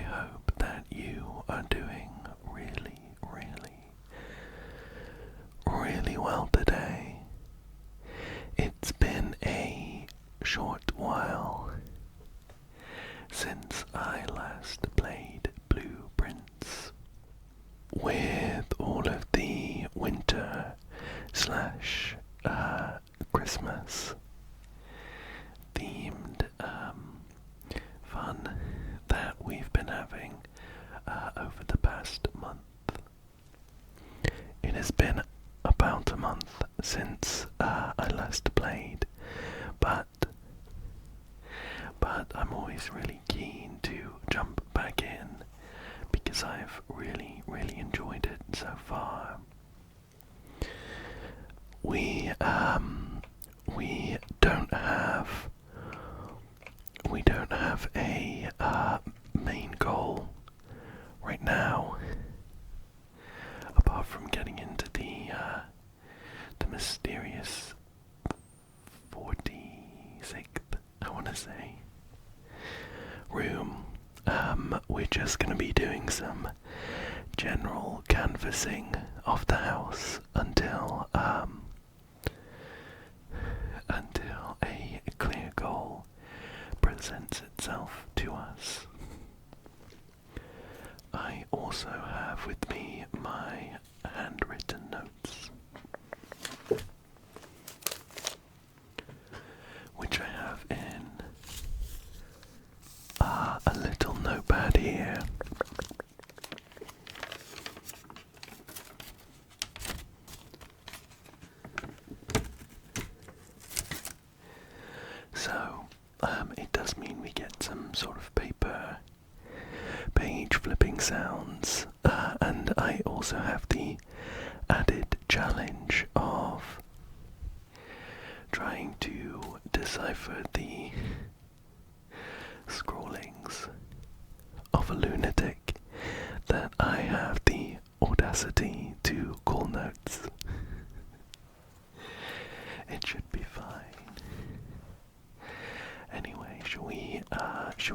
hope that you are doing really, really, really well today. It's been a short while since I last played Blueprints. With all of the winter slash Christmas themed fun that we've been having over the past month. It has been about a month since I last played, but I'm always really keen to jump back in because I've really, really enjoyed it so far. We don't have a main goal right now, apart from getting into the mysterious 46th, I want to say, room. We're just going to be doing some general canvassing of the house until a clear goal presents itself to us. I also have with me my handwritten notes, which I have in a little notepad here. So, it does mean we get some sort of paper page flipping sounds, and I also have the added challenge of trying to decipher the scrawlings of a lunatic that I have the audacity to call notes. It should be fine. Anyway, shall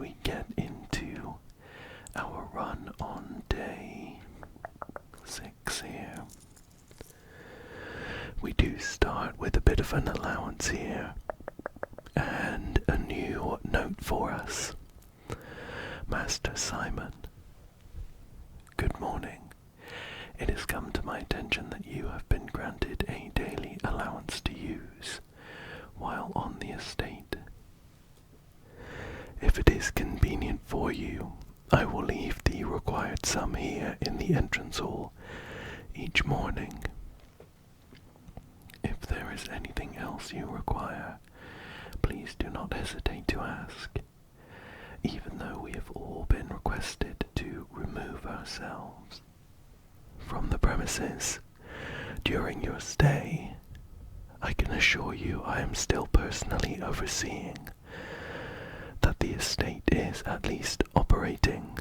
we get into our run on day 6 here? We do start with a bit of an allowance here, and a new note for us. Master Simon, good morning. It has come to my attention that you have been granted a daily allowance to use while on the estate. If it is convenient for you, I will leave the required sum here in the entrance hall each morning. If there is anything else you require, please do not hesitate to ask. Even though we have all been requested to remove ourselves from the premises during your stay, I can assure you I am still personally overseeing that the estate is at least operating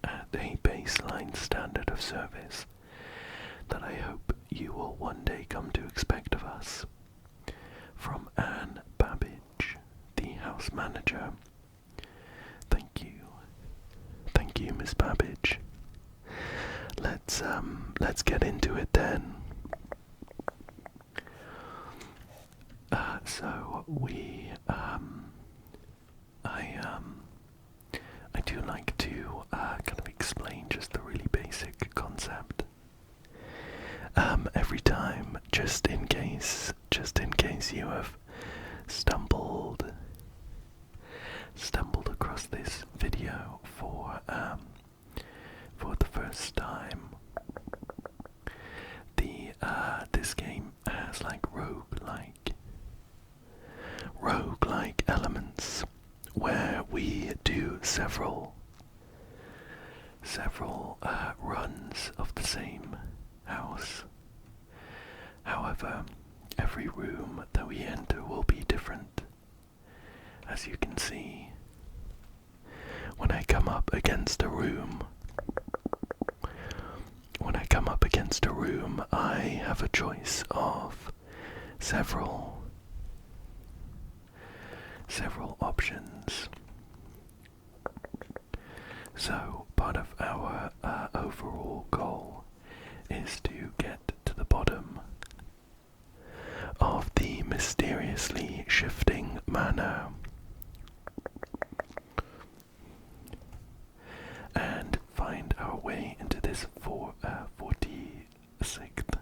at a baseline standard of service that I hope you will one day come to expect of us. From Anne Babbage, the house manager. Thank you, Miss Babbage. Let's get into it then. I do like to kind of explain just the really basic concept. Every time, just in case you have stumbled across this video for the first time. This game has like roguelike elements where we do several runs of the same house. However, every room that we enter will be different. As you can see, when I come up against a room, I have a choice of several options. So part of our overall goal is to get to the bottom of the mysteriously shifting manor and find our way into this 46th.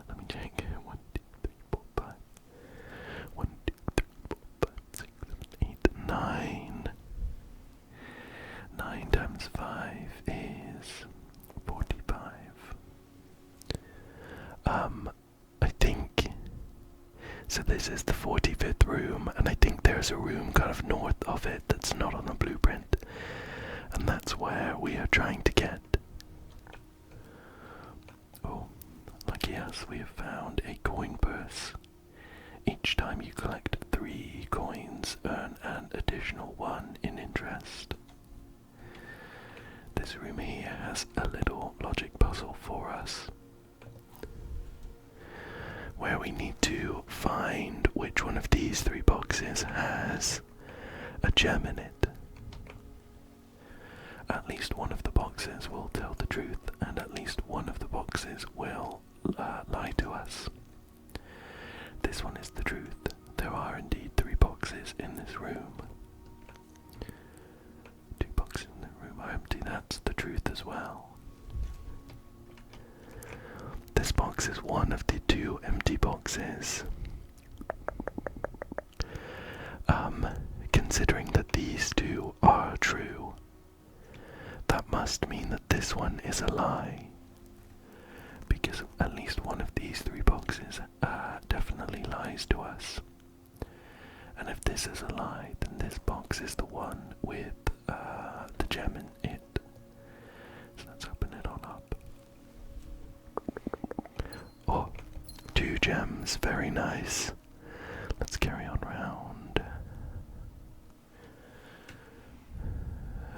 Let me check. 1, 2, 3, 4, 5. 1, 2, 3, 4, 5, 6, 7, 8, 9. 9 times 5 is 45. I think. So this is the 45th room, and I think there's a room kind of north of it that's not on the blueprint. And that's where we are trying to get. Oh, lucky us, we have found a coin purse. Each time you collect 3 coins, earn an additional 1 in interest. This room here has a little logic puzzle for us, where we need to find which one of these 3 boxes has a gem in it. At least one of the boxes will tell the truth, and at least one of the boxes will lie to us. This one is the truth. There are indeed 3 boxes in this room. 2 boxes in the room are empty. That's the truth as well. This box is one of the 2 empty boxes. Considering that these 2 are true, that must mean that this one is a lie, because at least one of these 3 boxes definitely lies to us. And if this is a lie, then this box is the one with the gem in it. So let's open it on up. Oh, 2 gems, very nice. Let's carry on round.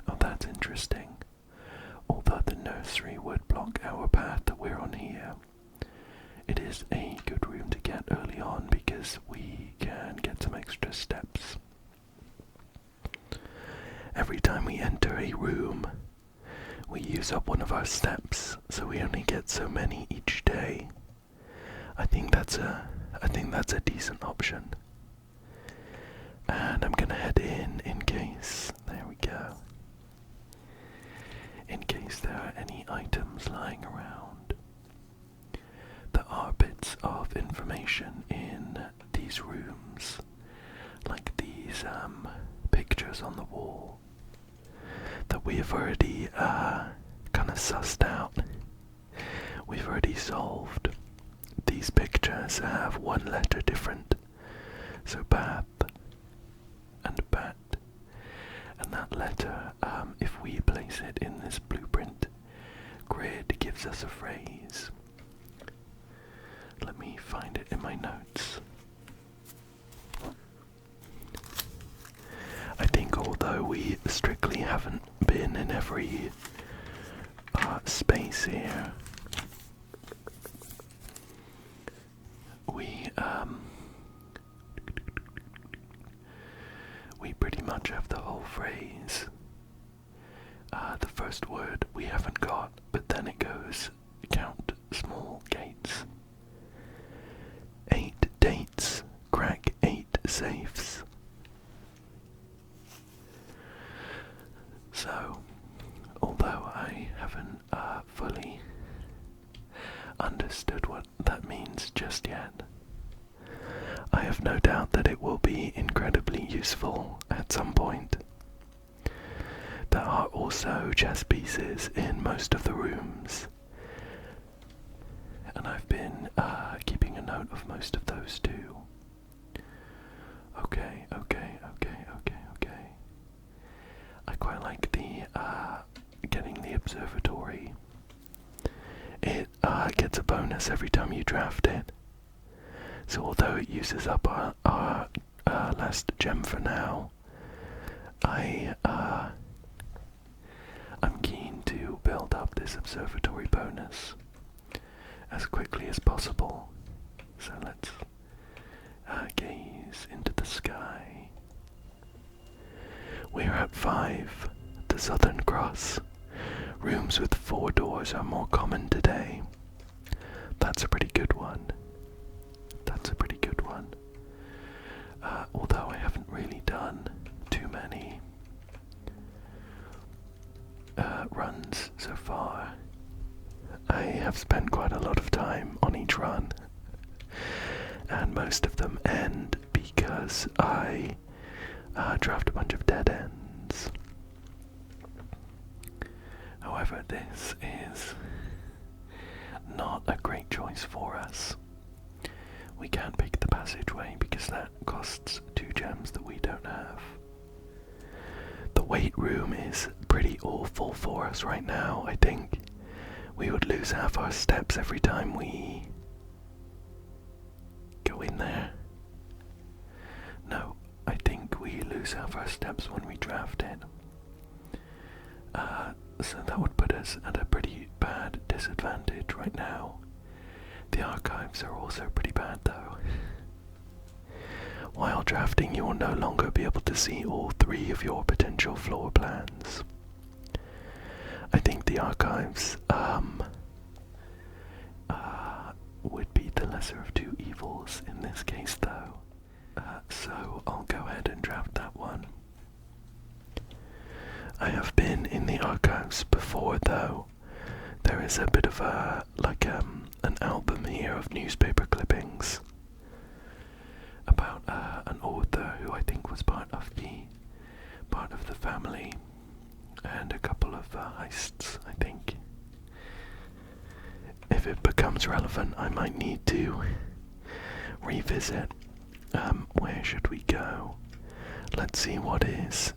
Oh, that's interesting. Although the nursery would block our path that we're on here, it is a good room to get early on because we can get some extra steps. Every time we enter a room, we use up one of our steps, so we only get so many each day. I think that's a decent option. And I'm gonna head in case. There we go. In case there are any items lying around. There are bits of information in these rooms, like these pictures on the wall that we have already kind of sussed out. We've already solved. These pictures have 1 letter different, so bath and bat. And that letter, if we place it in this blueprint grid, gives us a phrase. Let me find it in my notes. I think although we strictly haven't been in every space here, we pretty much have the whole phrase. The first word we haven't got, but then it goes, count small gates. 8 dates, crack 8 safes. So, although I haven't fully understood what that means just yet, I have no doubt that it will be incredibly useful at some point. There are also chess pieces in most of the rooms, and I've been keeping a note of most of those too. Okay. I quite like the getting the observatory. It gets a bonus every time you draft it. So although it uses up our last gem for now, I'm keen to build up this observatory bonus as quickly as possible. So let's gaze into the sky. We're at 5. the Southern Cross. Rooms with 4 doors are more common today. That's a pretty good one. That's a pretty good one. Although I haven't really done too many runs so far. I have spent quite a lot of time on each run, and most of them end because I draft a bunch of dead ends. However, this is not a great choice for us. We can't pick the passageway because that costs 2 gems that we don't have. The weight room is pretty awful for us right now. I think we would lose half our steps every time we go in there. No, I think we lose half our steps when we draft it. So that would put us at a pretty bad disadvantage right now. The archives are also pretty bad though. While drafting, you will no longer be able to see all 3 of your potential floor plans. I think the archives would be the lesser of 2 evils in this case though. So I'll go ahead and draft that one. I have been in the archives before though. There is a bit of an album here of newspaper clippings about an author who I think was part of the family, and a couple of heists, I think. If it becomes relevant, I might need to revisit. Where should we go? Let's see what is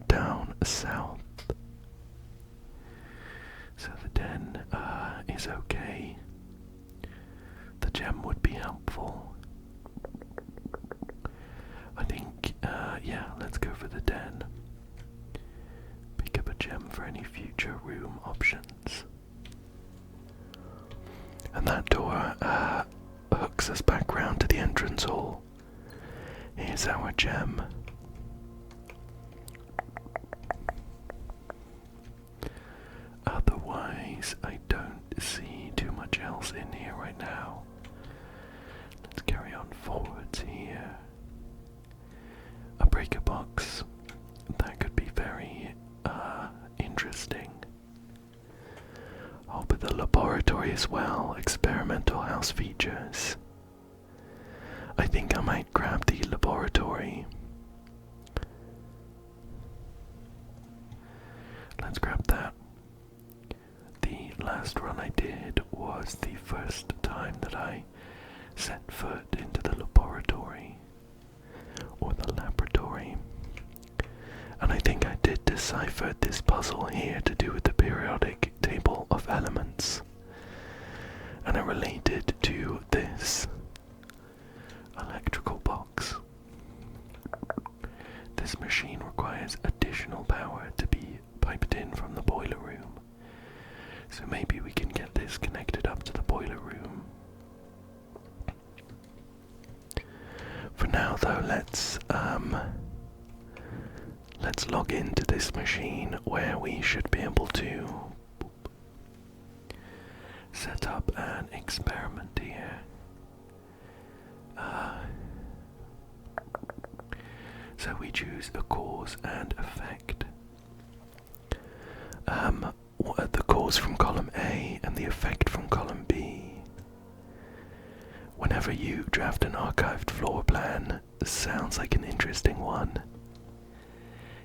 down south. So the den is okay. The gem would be helpful. I think, yeah, let's go for the den. Pick up a gem for any future room options. And that door hooks us back round to the entrance hall. Here's our gem. Otherwise, I don't see too much else in here right now. Let's carry on forwards here. A breaker box. That could be very interesting. Oh, but the laboratory as well. Experimental house features. I think I might grab the laboratory. Let's grab that. The last run I did was the first time that I set foot into the laboratory, or the laboratory, and I think I did decipher this puzzle here to do with the periodic table of elements, and it related to this electrical box. This machine requires additional power to be piped in from the boiler room, so maybe we can get this connected up to the boiler room. For now though, let's log into this machine where we should be able to set up an experiment here. So we choose a cause and effect. The cause from column A and the effect from column B. Whenever you draft an archived floor plan, this sounds like an interesting one,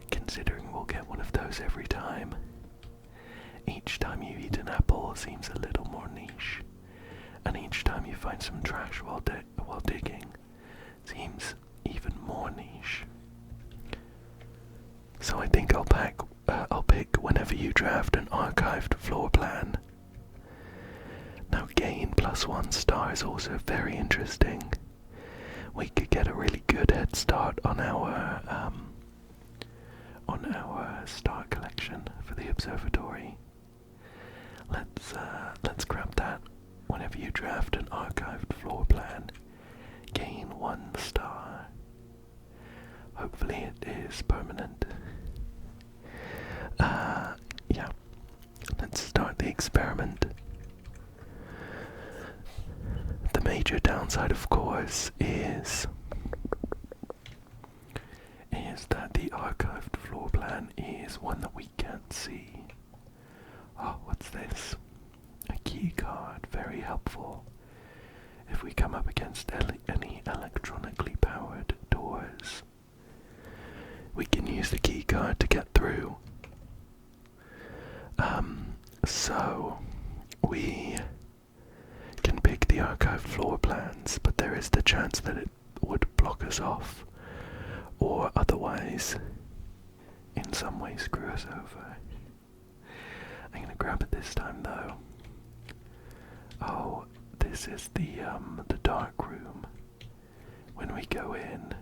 considering we'll get one of those every time. Each time you eat an apple seems a little more niche, and each time you find some trash while digging seems even more niche. So I think I'll pick whenever you draft an archived floor plan. Now gain +1 star is also very interesting. We could get a really good head start on our star collection for the observatory. Let's grab that. Whenever you draft an archived floor plan, gain 1 star. Hopefully it is permanent. downside, of course, is that the archived floor plan is one that we can't see. Oh, what's this? A key card, very helpful. If we come up against any electronically powered doors, we can use the key card to get through. So we can pick the archived floor plans, but there is the chance that it would block us off, or otherwise, in some way, screw us over. I'm gonna grab it this time, though. Oh, this is the dark room. When we go in,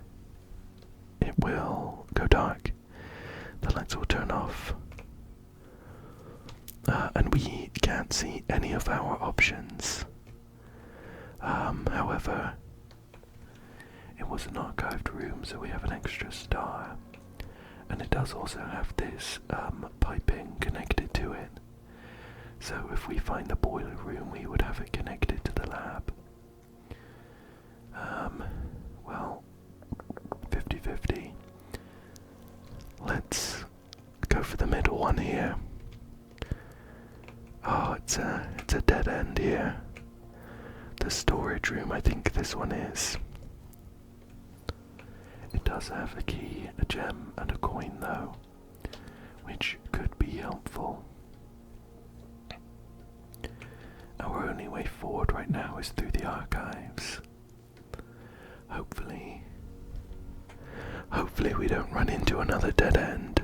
it will go dark. The lights will turn off. And we can't see any of our options. However, it was an archived room, so we have an extra star. And it does also have this piping connected to it. So if we find the boiler room, we would have it connected to the lab. Well, 50-50. Let's go for the middle one here. Oh, it's a dead end here. The storage room, I think this one is. It does have a key, a gem, and a coin though, which could be helpful. Our only way forward right now is through the archives. Hopefully we don't run into another dead end,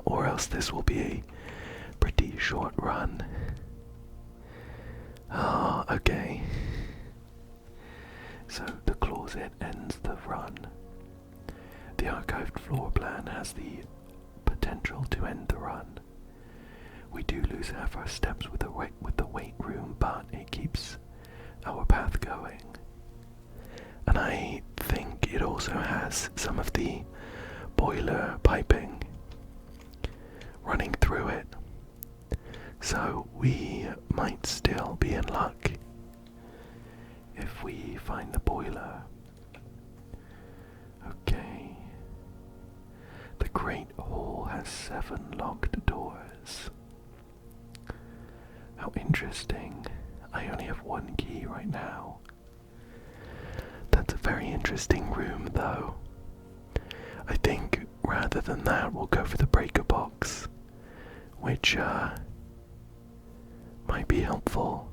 or else this will be a pretty short run. Ah, okay. So the closet ends the run. The archived floor plan has the potential to end the run. We do lose half our steps with the weight room, but it keeps our path going. And I think it also has some of the boiler piping running through it. So we might still be in luck if we find the boiler. Okay. The Great Hall has 7 locked doors. How interesting. I only have 1 key right now. That's a very interesting room, though. I think rather than that, we'll go for the breaker box, which might be helpful.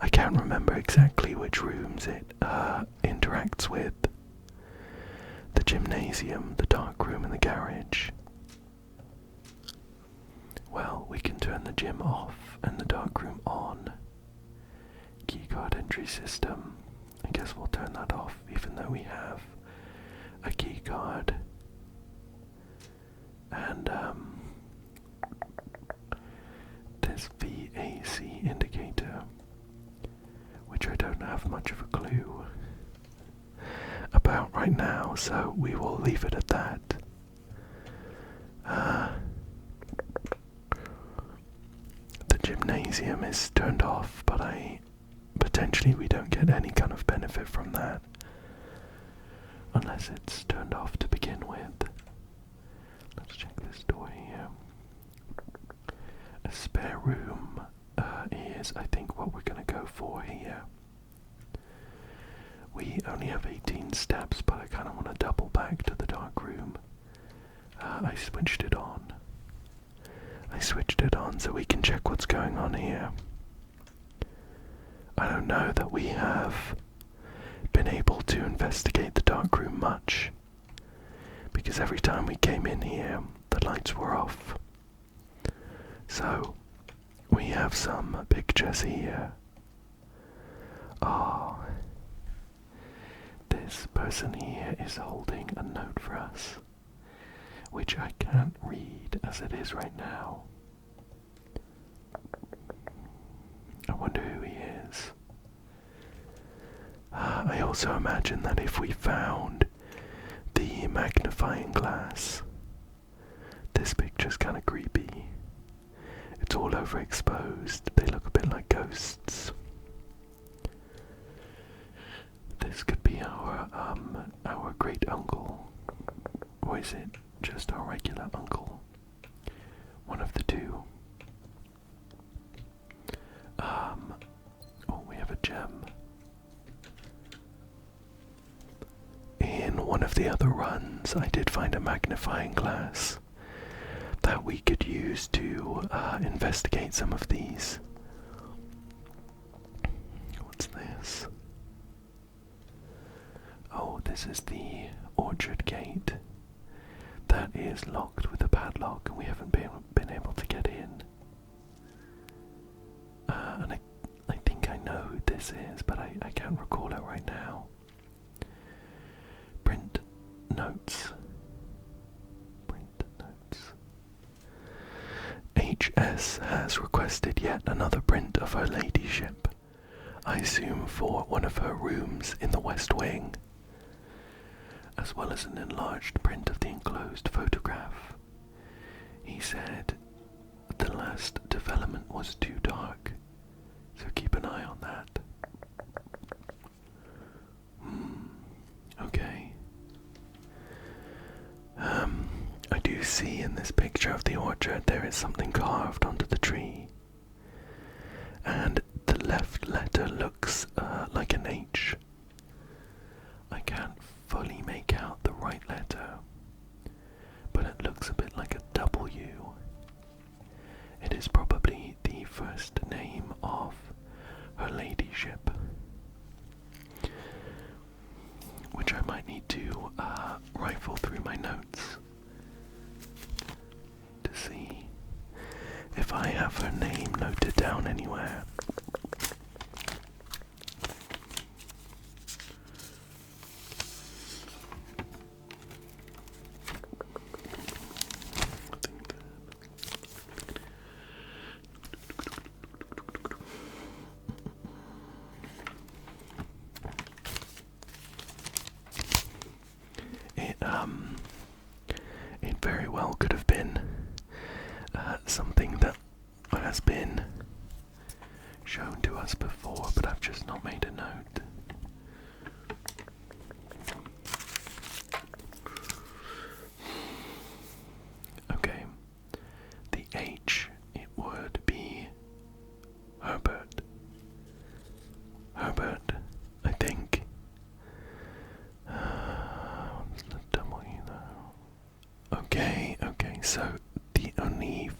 I can't remember exactly which rooms it interacts with. The gymnasium, the dark room, and the garage. Well, we can turn the gym off and the dark room on. Keycard entry system. I guess we'll turn that off, even though we have a keycard. And this VAC indicator, which I don't have much of a clue about right now, so we will leave it at that. The gymnasium is turned off, but potentially we don't get any kind of benefit from that, unless it's turned off to begin with. Let's check this door here. A spare room is, I think, what we're going to go for here. We only have 18 steps, but I kind of want to double back to the dark room. I switched it on. So we can check what's going on here. I don't know that we have been able to investigate the dark room much, because every time we came in here, the lights were off. So, we have some pictures here. Oh, this person here is holding a note for us, which I can't read as it is right now. I wonder who he is. I also imagine that if we found the magnifying glass, this picture's kind of creepy. It's all overexposed. They look a bit like ghosts. our great uncle, or is it just our regular uncle? One of the two. Oh, we have a gem. In one of the other runs, I did find a magnifying glass that we could use to investigate some of these. What's this? Oh, this is the orchard gate. That is locked with a padlock, and we haven't been able to get in. And I think I know who this is, but I can't recall it right now. Print notes. Print notes. HS has requested yet another print of her ladyship, I assume for one of her rooms in the West Wing, as well as an enlarged print of the enclosed photograph. He said the last development was too dark, so keep an eye on that. Okay. I do see in this picture of the orchard there is something carved onto the tree, and the left letter looks like an H. I can't fully make out the right letter, but it looks a bit like a W. It is probably the first name of her ladyship, which I might need to rifle through my notes to see if I have her name noted down anywhere. It very well could have been something that has been shown to us before, but I've just not made a note. Okay, the H, it would be Herbert. Herbert, I think. What's the W though? Okay, so the only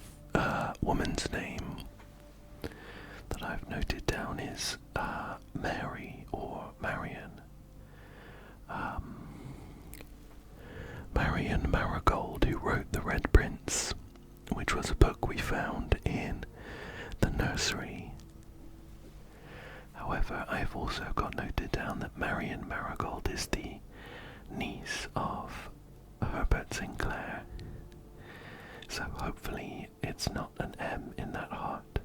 woman's name that I've noted down is Mary or Marion. Marion Marigold, who wrote The Red Prince, which was a book we found in the nursery. However, I've also got noted down that Marion Marigold is the niece of Herbert Sinclair. So hopefully it's not an M in that heart.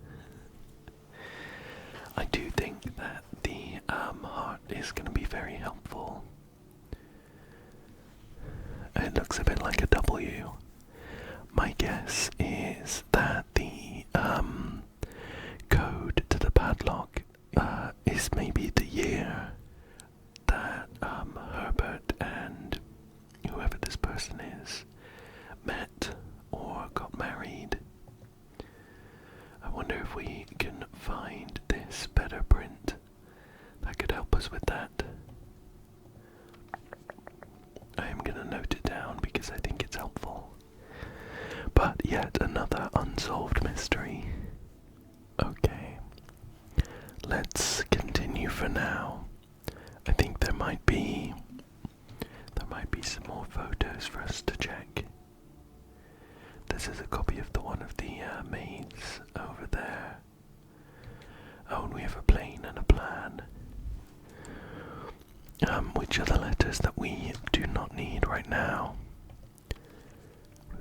I do think that the heart is going to be very helpful. It looks a bit like a W. My guess is that the code to the padlock is maybe the year that Herbert and whoever this person is met or got married. I wonder if we can find this better print that could help us with that. I am going to note it down because I think it's helpful. But yet another unsolved mystery. Okay, let's continue for now. I think there might be some more photos for us to check. This is a copy of the one of the maids over there. Oh, and we have a plane and a plan. Which are the letters that we do not need right now?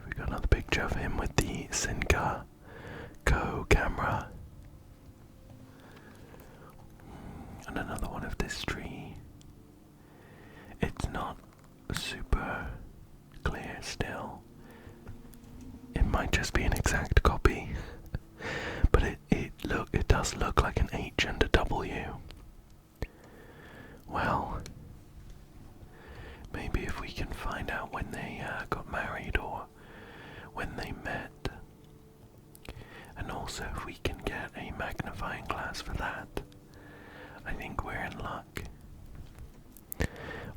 We've got another picture of him with the Sinca Co camera. And another one of this tree. It's not super clear still. It might just be an exact copy. But it does look like an H and a W. Well, Maybe if we can find out when they got married or when they met. And also if we can get a magnifying glass for that, I think we're in luck.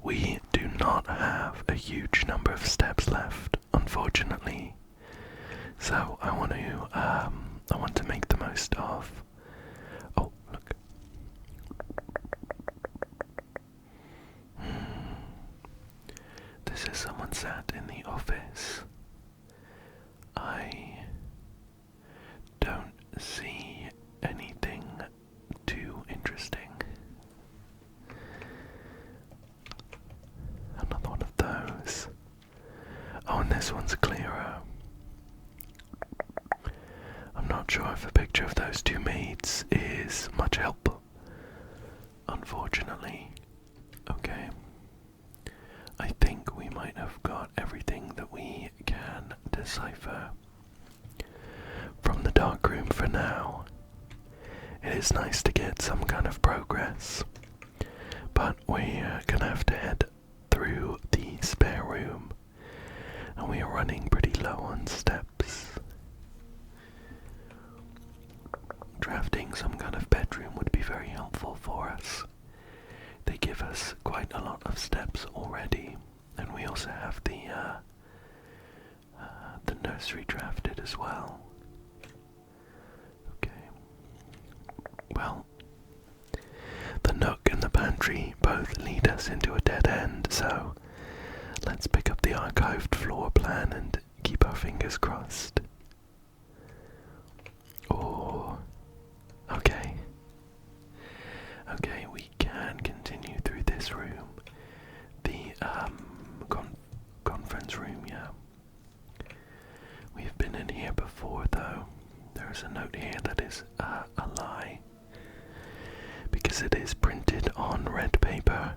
We do not have a huge number of steps left, unfortunately. So I want to make the most of. Oh, look. This is someone sat in the office. I don't see anything too interesting. Another one of those. Oh, and this one's clearer. I'm not sure if a picture of those two maids is much help, unfortunately. Okay. I think we might have got everything that we can decipher from the dark room for now. It is nice to get some kind of progress, but we're gonna have to head through the spare room, and we are running pretty low on steps. Drafting some kind of bedroom would be very helpful for us. They give us quite a lot of steps already, and we also have the nursery drafted as well. Okay. Well, the nook and the pantry both lead us into a dead end, so let's pick up the archived floor plan and keep our fingers crossed. Oh, okay. Okay, we can continue through this room. The conference room, yeah. We've been in here before, though. There's a note here that is a lie, because it is printed on red paper.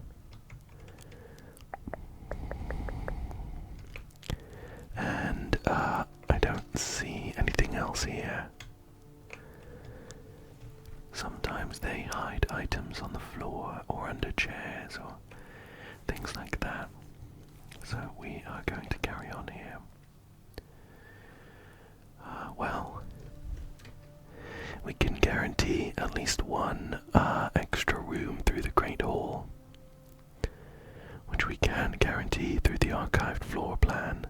And I don't see anything else here. Sometimes they hide items on the floor or under chairs or things like that. So we are going to carry on here. Well, we can guarantee at least one extra room through the Great Hall, which we can guarantee through the archived floor plan.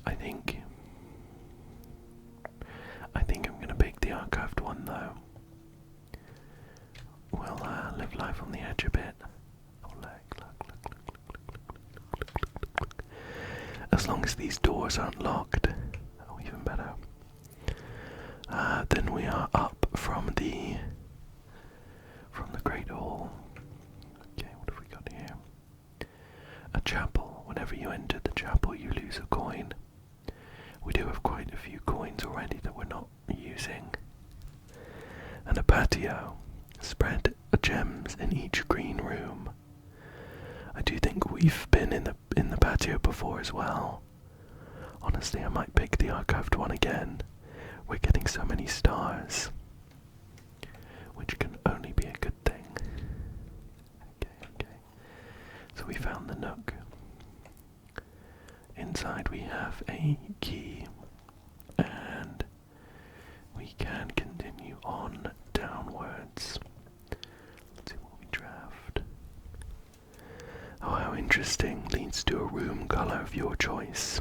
I think I'm going to pick the archived one, though. We'll live life on the edge a bit. Oh, look. As long as these doors aren't locked. Oh, even better. Then we are up from the Great Hall. Okay, what have we got here? A chapel. Whenever you enter the chapel, you lose a coin. We do have quite a few coins already that we're not using. And a patio. Spread gems in each green room. I do think we've been in the patio before as well. Honestly, I might pick the archived one again. We're getting so many stars, which can only be a good thing. Okay. So we found the nook. Inside we have a key, and we can continue on downwards. Let's see what we draft. Oh, how interesting. Leads to a room color of your choice.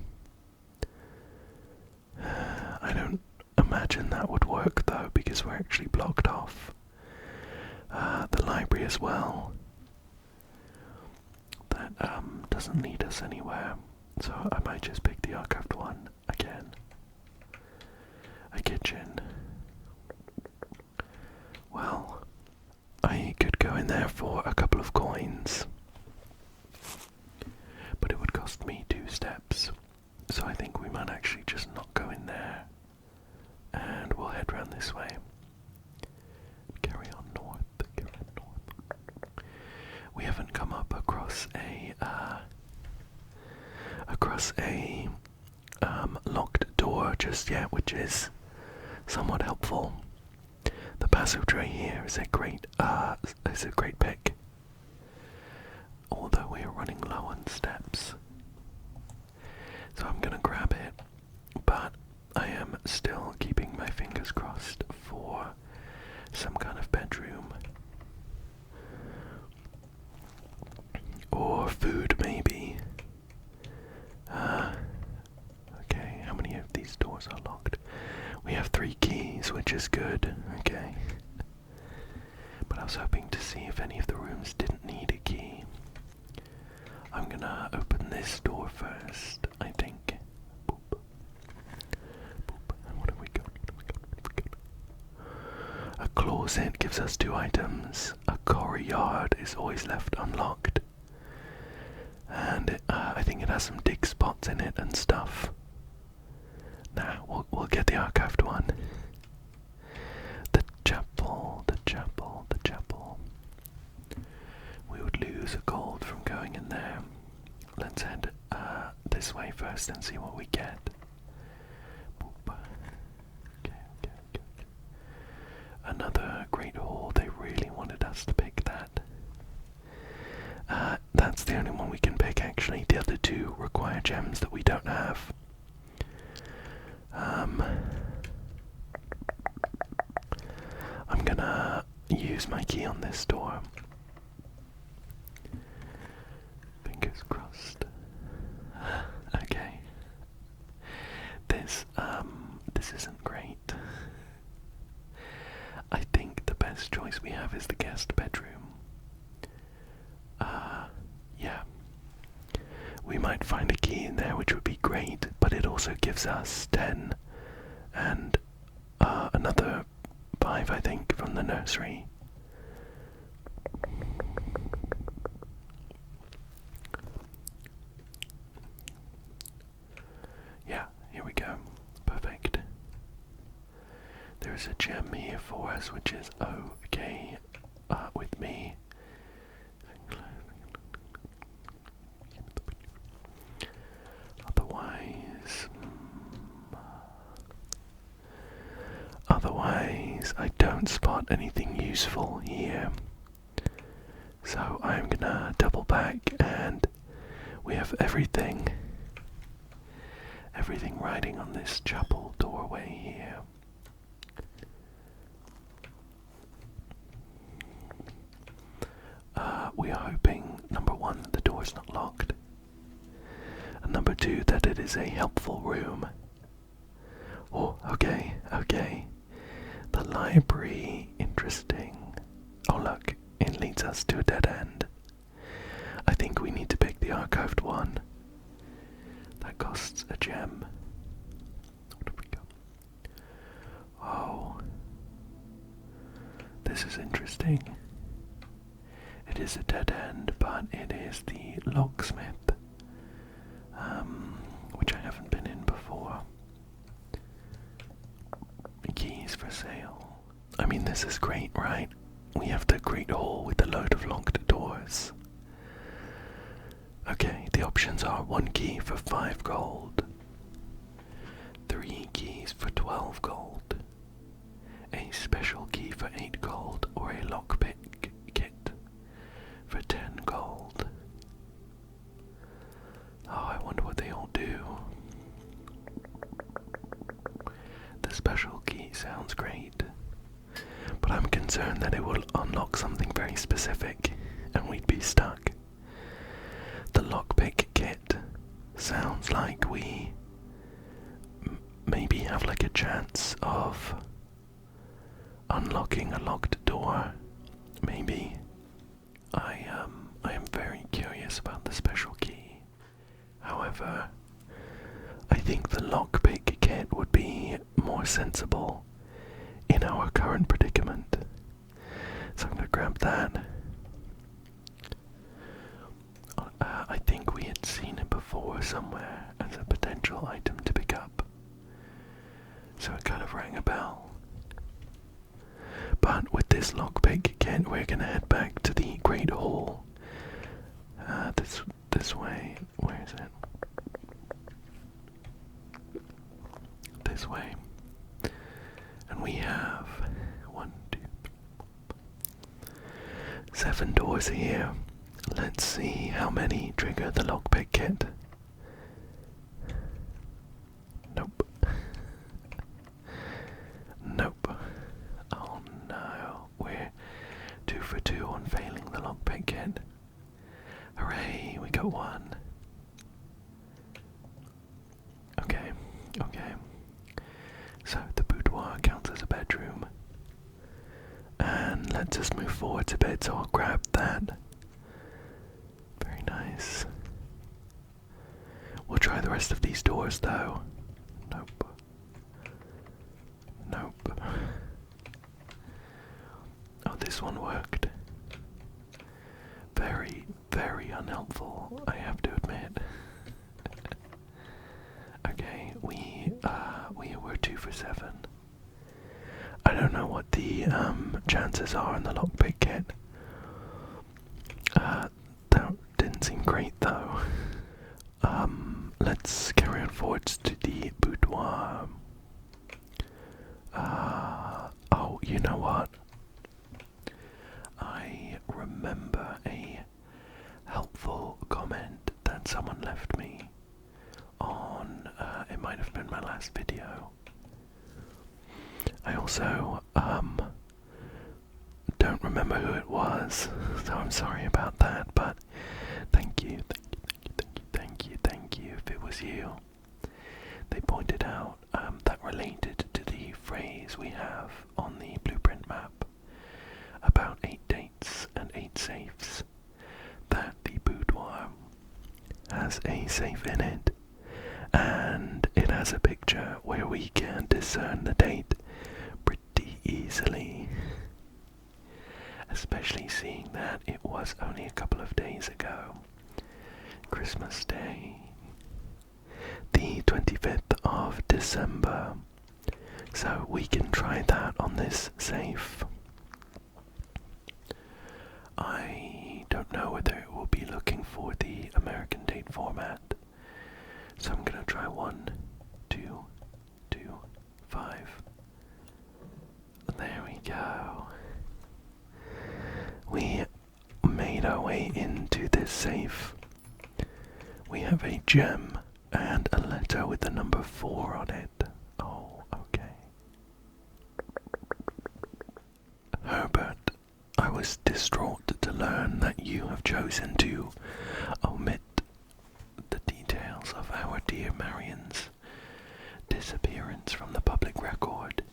I don't imagine that would work, though, because we're actually blocked off the library as well. That doesn't lead us anywhere. So I might just pick the archived one again. A kitchen. Well, I could go in there for a couple of coins, but it would cost me 2 steps. So I think we might actually just not go in there, and we'll head round this way. Carry on north. We haven't come up across a locked door just yet, which is somewhat helpful. The passageway here is a great pick. although we are running low on steps. So I'm gonna grab it, but I am still keeping my fingers crossed for some kind of bedroom. Or food, maybe. Okay, how many of these doors are locked? We have 3 keys, which is good. Okay. But I was hoping to see if any of the rooms didn't need a key. I'm gonna open this door first, I think. Boop. Boop. And what have we got? A closet gives us 2 items. A courtyard is always left unlocked. And I think it has some dig spots in it and stuff. Nah, we'll get the archived one. The chapel. We would lose a gold from going in there. Let's head this way first and see what we get. Boop. Okay. Another great hall. They really wanted us to pick that. That's the only one we can pick, actually. The other 2 require gems that we don't have. I'm gonna use my key on this door. Fingers crossed. Okay. This isn't great. I think the best choice we have is the guest bedroom. Yeah. We might find a key in there, which would be great, but it also gives us 10 and another 5, I think, from the nursery. Yeah, here we go. Perfect. There's a gem here for us, which is okay with me. Otherwise, I don't spot anything useful here. So I'm gonna double back, and we have everything riding on this chapel doorway here. We are hoping, number 1, that the door's not locked, and number 2, that it is a helpful room. Oh, okay. The library, interesting. Oh look, it leads us to a dead end. I think we need to pick the archived one. That costs a gem. What have we got? Oh. This is interesting. It is a dead end, but it is the locksmith, which I haven't been in before. Keys for sale. I mean, this is great, right? We have the great hall with a load of locked doors. Okay, the options are 1 key for 5 gold, 3 keys for 12 gold, a special key for 8 gold, or a lockpick kit for 10 gold. Oh, I wonder what they all do. The special key sounds great, but I'm concerned that it will unlock something very specific, and we'd be stuck. The lockpick kit sounds like we maybe have like a chance of unlocking a locked door. Maybe. I am very curious about the special key. However, I think the lockpick kit would be more sensible in our current predicament. So I'm going to grab that. I think we had seen it before somewhere as a potential item to pick up. So it kind of rang a bell. But with this lockpick kit, we're going to head back to the Great Hall. This way. Where is it? This way. And we have 1, 2, 7 doors here. Let's see how many trigger the lockpick kit. Nope. Nope. Oh no, we're 2 for 2 on failing the lockpick kit. Hooray, we got one. Okay, okay. So the boudoir counts as a bedroom. And let's just move forward a bit, so I'll grab that. Very nice. We'll try the rest of these doors though. Nope. Nope. Oh, this one worked. Very, very unhelpful, I have to admit. Okay, we were 2 for 7. I don't know what the chances are in the lockpick kit. That didn't seem great though. Let's carry on forwards to the boudoir. Oh, you know what? I remember a helpful comment that someone left me on, it might have been my last video. I also, don't remember who it was, so I'm sorry about that, but thank you, thank you if it was you. They pointed out, that related to the phrase we have on the blueprint map about 8 dates and 8 safes, that the boudoir has a safe in it, and it has a picture where we can discern the date pretty easily, especially seeing that it was only a couple of days ago, Christmas Day, the 25th of December, so we can try that on this safe. I don't know whether it will be looking for the American date format, so I'm gonna try 1, 2, 2, 5. There we go. We made our way into this safe. We have a gem and a letter with the number 4 on it. Oh, okay. Herbert, I was distraught to learn that you have chosen to omit the details of our dear Marion's disappearance from the public record.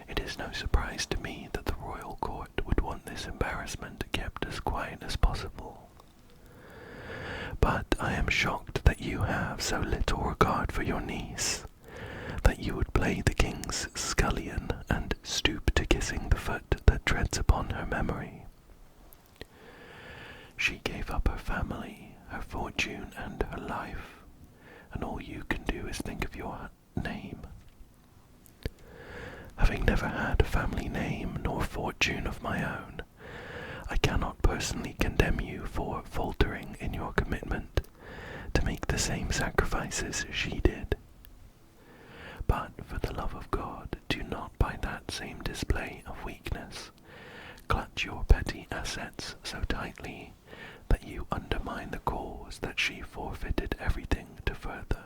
It is no surprise to me that the royal court would want this embarrassment kept as quiet as possible. But I am shocked that you have so little regard for your niece, that you would play the king's scullion and stoop to kissing the foot that treads upon her memory. She gave up her family, her fortune, and her life, and all you can do is think of your name. Having never had a family name nor fortune of my own, I cannot personally condemn you for faltering in your commitment to make the same sacrifices she did. But for the love of God, do not by that same display of weakness clutch your petty assets so tightly that you undermine the cause that she forfeited everything to further.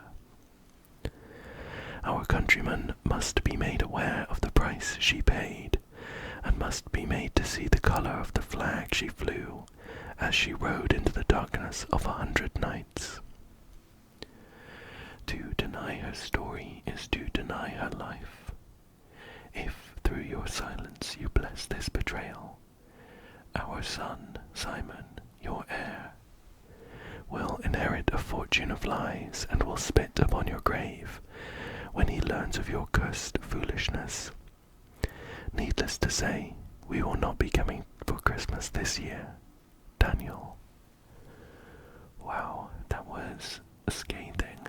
Our countrymen must be made aware of the price she paid, and must be made to see the colour of the flag she flew as she rode into the darkness of 100 nights. To deny her story is to deny her life. If through your silence you bless this betrayal, our son, Simon, your heir, will inherit a fortune of lies and will spit upon your grave when he learns of your cursed foolishness. Needless to say, we will not be coming for Christmas this year. Daniel. Wow, that was scathing.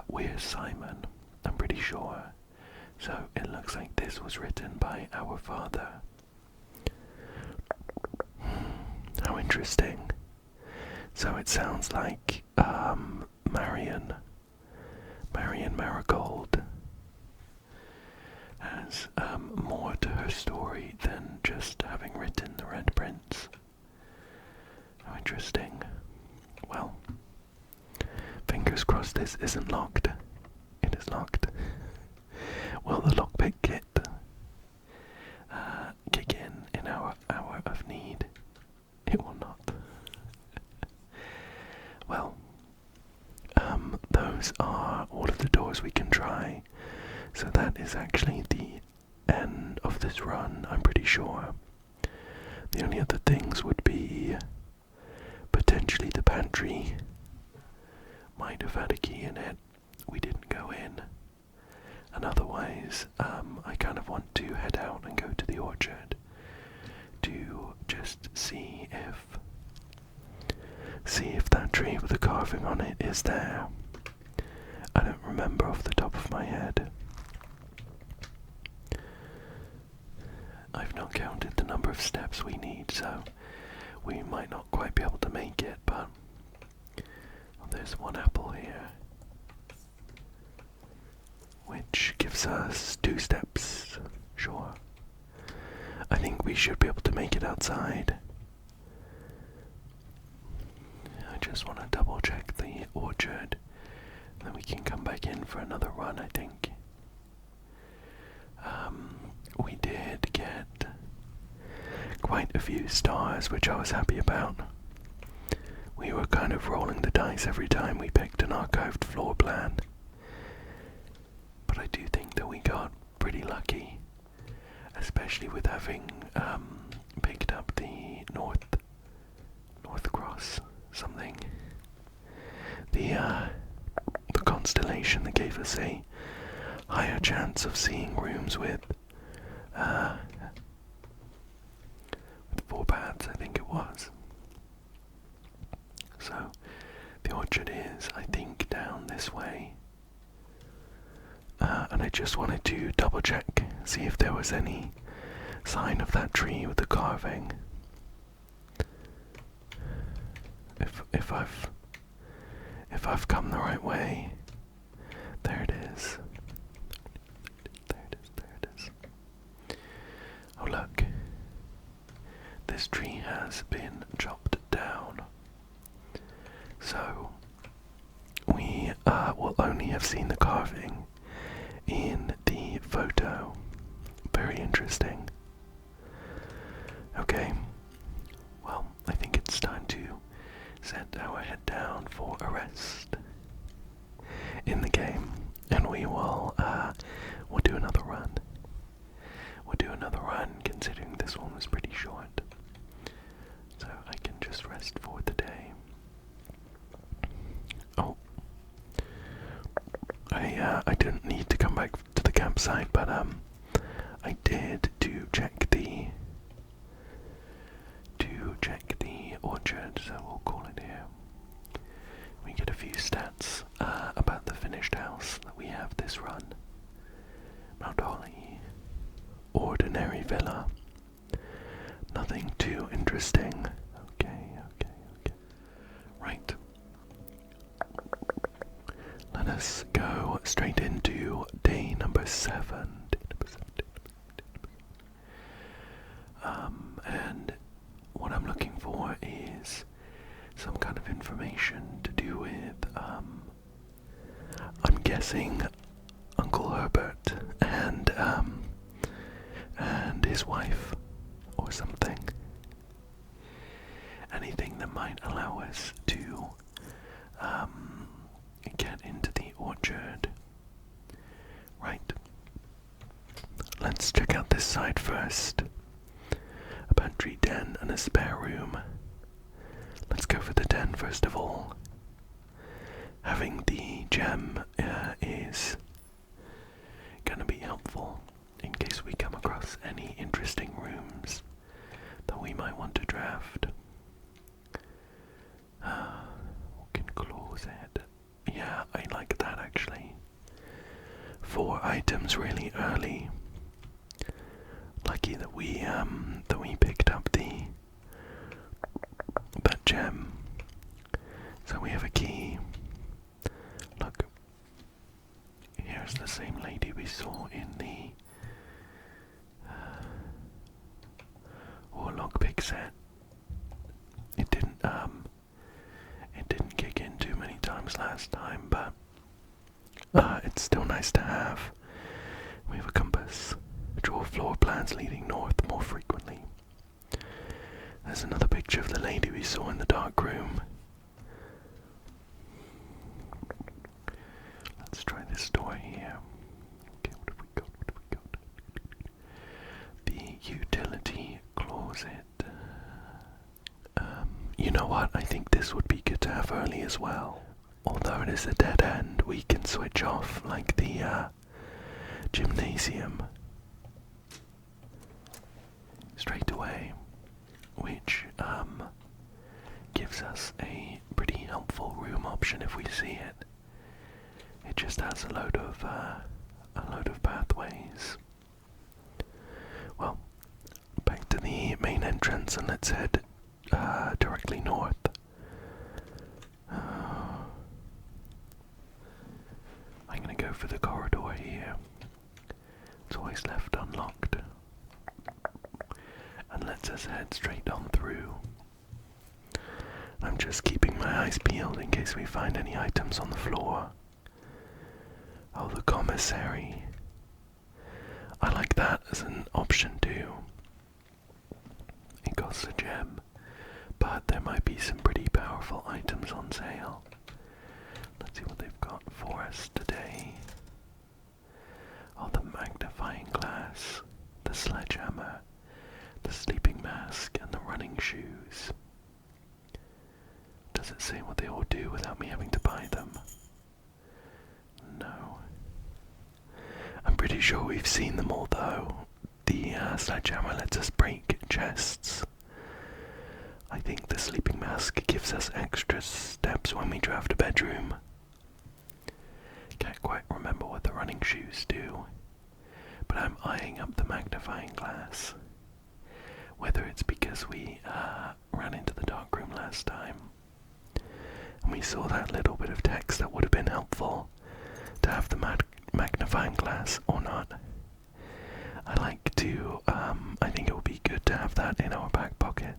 Where's Simon? I'm pretty sure. So it looks like this was written by our father. How interesting. So it sounds like Marion Marigold has more to her story than just having written the Red Prince. interesting. Well, fingers crossed this isn't locked. It is locked. Will the lockpick kit kick in our hour of need? It will not. Well, those are all of the doors we can try. So that is actually the end of this run, I'm pretty sure. The only other things would be potentially the pantry. Might have had a key in it. We didn't go in. And otherwise, I kind of want to head out and go to the orchard to just see if that tree with the carving on it is there. I don't remember off the top of my head. I've not counted the number of steps we need, so we might not quite be able to make it, but there's one apple here, which gives us 2 steps. Sure. I think we should be able to make it outside. I just want to double check the orchard, then we can come back in for another run, I think. We did get quite a few stars, which I was happy about. We were kind of rolling the dice every time we picked an archived floor plan. But I do think that we got pretty lucky, especially with having picked up the North Cross something. The constellation that gave us a higher chance of seeing rooms with 4 paths, I think it was. So the orchard is, I think, down this way. And I just wanted to double check, see if there was any sign of that tree with the carving. If I've come the right way. There it is. There it is. Oh look. This tree has been chopped down. So we will only have seen the carving in the photo. Very interesting. Okay, well, I think it's time to set our head down for a rest in the game, and we'll do another run. We'll do another run, considering this one was pretty short, so I can just rest for the day. Oh, I didn't need to come back to the campsite, but I did to check the orchard, so we'll call it here. We get a few stats about the finished house that we have this run. Mount Holly, ordinary villa. Nothing too interesting. Okay. Right. Let us go straight into day number 7. And what I'm looking for is some kind of information to do with, I'm guessing Uncle Herbert and his wife, or something. Anything that might allow us to get into the orchard. Right. Let's check out this side first. A pantry, den, and a spare room. Let's go for the den first of all. Having the gem is gonna be helpful in case we come across any interesting rooms that we might want to draft. We can close it. Yeah, I like that actually. 4 items really early. Lucky that we picked up that gem. So we have a key. Look, here's the same lady we saw in the lockpick set. It didn't rooms last time, but it's still nice to have. We have a compass. Draw floor plans leading north more frequently. There's another picture of the lady we saw in the dark room. Let's try this door here. Okay, what have we got? What have we got? The utility closet. You know what? I think this would be good to have early as well. Although it is a dead end, we can switch off like the gymnasium straight away, which gives us a pretty helpful room option if we see it. It just has a load of pathways. Well, back to the main entrance and let's head directly north. I'm gonna go for the corridor here. It's always left unlocked. And lets us head straight on through. I'm just keeping my eyes peeled in case we find any items on the floor. Oh, the commissary. I like that as an option too. It costs a gem, but there might be some pretty powerful items on sale. Let's see what they've got for us today. Oh, the magnifying glass, the sledgehammer, the sleeping mask, and the running shoes. Does it say what they all do without me having to buy them? No. I'm pretty sure we've seen them all though. The sledgehammer lets us break chests. I think the sleeping mask gives us extra steps when we draft a bedroom. Can't quite remember what the running shoes do, but I'm eyeing up the magnifying glass. Whether it's because we ran into the dark room last time, and we saw that little bit of text that would have been helpful to have the magnifying glass or not. I like to, I think it would be good to have that in our back pocket.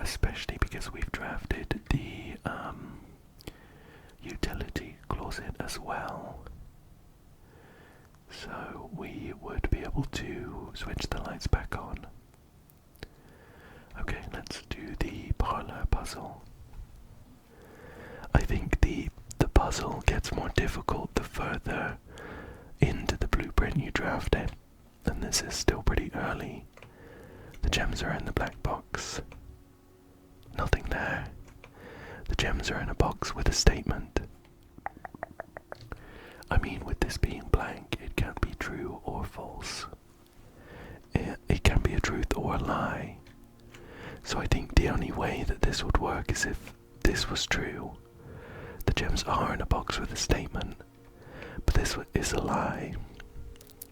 Especially because we've drafted the utility closet as well. So we would be able to switch the lights back on. Okay, let's do the parlor puzzle. I think the puzzle gets more difficult the further into the blueprint you draft it, and this is still pretty early. The gems are in the black box. Nothing there. The gems are in a box with a statement. I mean, with this being blank, it can't be true or false. It can be a truth or a lie. So I think the only way that this would work is if this was true. The gems are in a box with a statement, but this is a lie.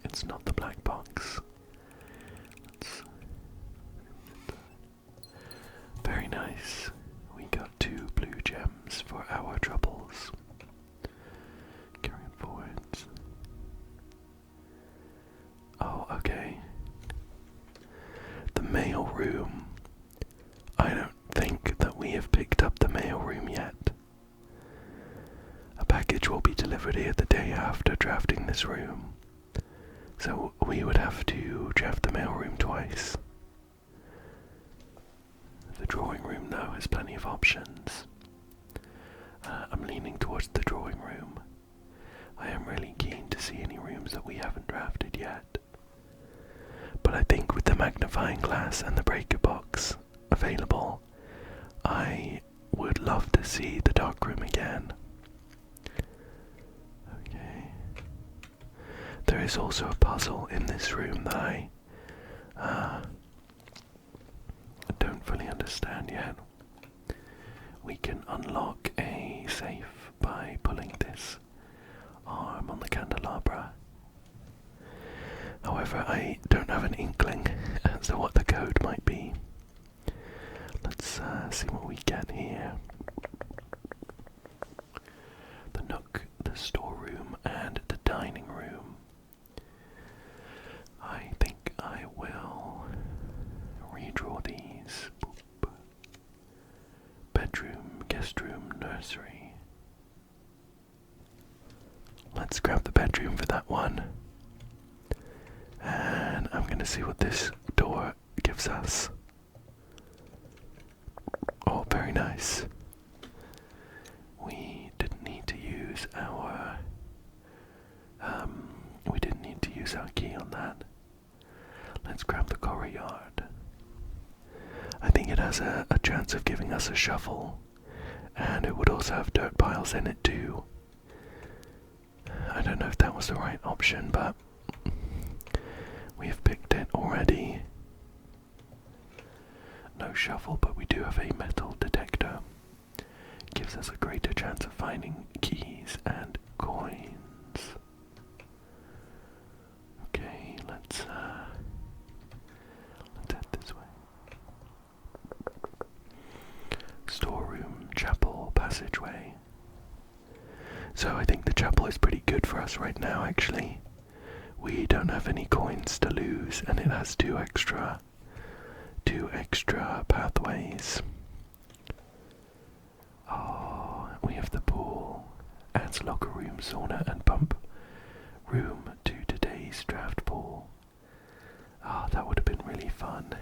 It's not the black box. Very nice. We got 2 blue gems for our troubles. Carrying forwards. Oh, okay. The mail room. I don't think that we have picked up the mail room yet. A package will be delivered here the day after drafting this room. So we would have to draft the mail room twice. The drawing room, though, has plenty of options. I'm leaning towards the drawing room. I am really keen to see any rooms that we haven't drafted yet. But I think with the magnifying glass and the breaker box available, I would love to see the dark room again. Okay. There is also a puzzle in this room that I don't fully understand yet. We can unlock a safe by pulling this arm on the candelabra. However, I don't have an inkling as to what the code might be. Let's see what we get here. The nook, the storeroom, and the dining room. I think I will redraw these. Boop. Bedroom, guest nursery. Let's grab the bedroom for that one. And I'm going to see what this door gives us. Oh, very nice. We didn't need to use our key on that. Let's grab the courtyard. I think it has a chance of giving us a shovel, and it would also have dirt piles in it too. I don't know if that was the right option, but we have picked it already. No shovel, but we do have a metal detector. Gives us a greater chance of finding keys and coins. Okay, let's head this way. Storeroom, chapel, passageway. So I think the chapel is pretty good for us right now, actually. We don't have any coins to lose, and it has two extra pathways. Oh, we have the pool. Adds locker room, sauna, and pump room to today's draft pool. Oh, that would have been really fun.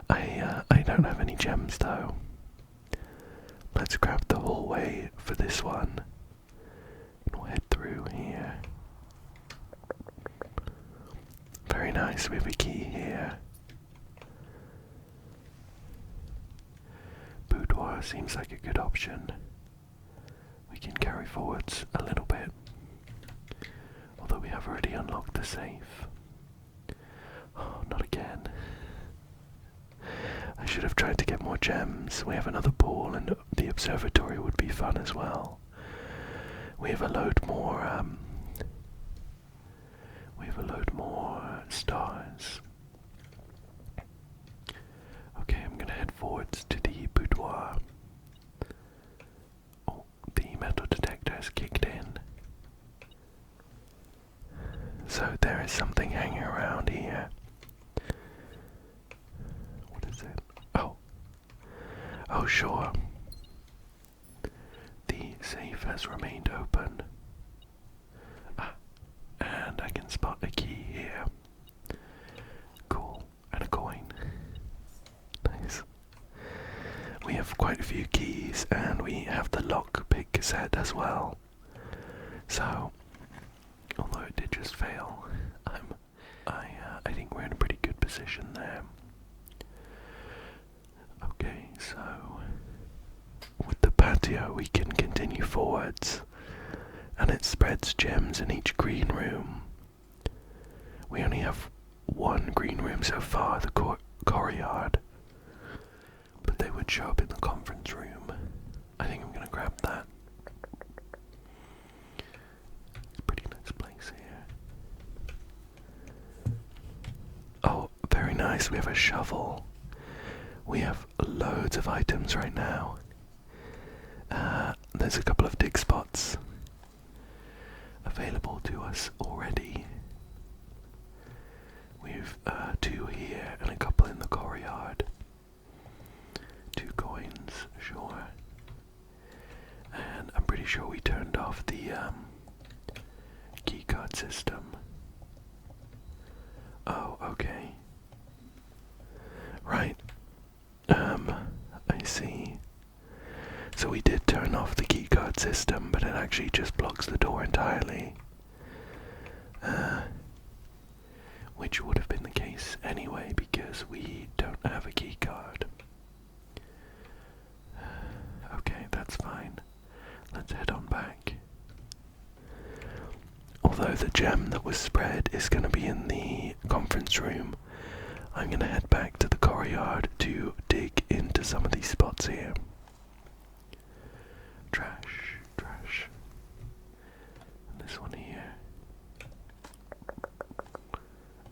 I don't have any gems though. Let's grab the hallway for this one. We'll head through here. Very nice, we have a key here. Boudoir seems like a good option. We can carry forwards a little bit. Although we have already unlocked the safe. Oh, not again. I should have tried to get more gems. We have another pool, and the observatory would be fun as well. We have a load more stars. Okay, I'm gonna head forwards to the boudoir. Oh, the metal detector has kicked in. So there is something hanging around here. What is it? Oh sure. The safe has remained open. And I can spot a key here. Cool. And a coin. Nice. We have quite a few keys, and we have the lockpick set as well. So, although it did just fail, I think we're in a pretty good position there. Okay, so with the patio we can continue forwards, and it spreads gems in each green room. We only have one green room so far, the courtyard, but they would show up in the conference room. I think I'm gonna grab that. It's a pretty nice place here. Oh, very nice, we have a shovel. We have loads of items right now. There's a couple of dig spots available to us already. We've two here and a couple in the courtyard. 2 coins, sure. And I'm pretty sure we turned off the keycard system. Oh, okay. Right. I see. So we did turn off the keycard system, but it actually just blocks the door entirely. Which would have been the case anyway, because we don't have a keycard. Okay, that's fine. Let's head on back. Although the gem that was spread is going to be in the conference room, I'm going to head back to the courtyard to dig into some of these spots here. Trash. And this one here.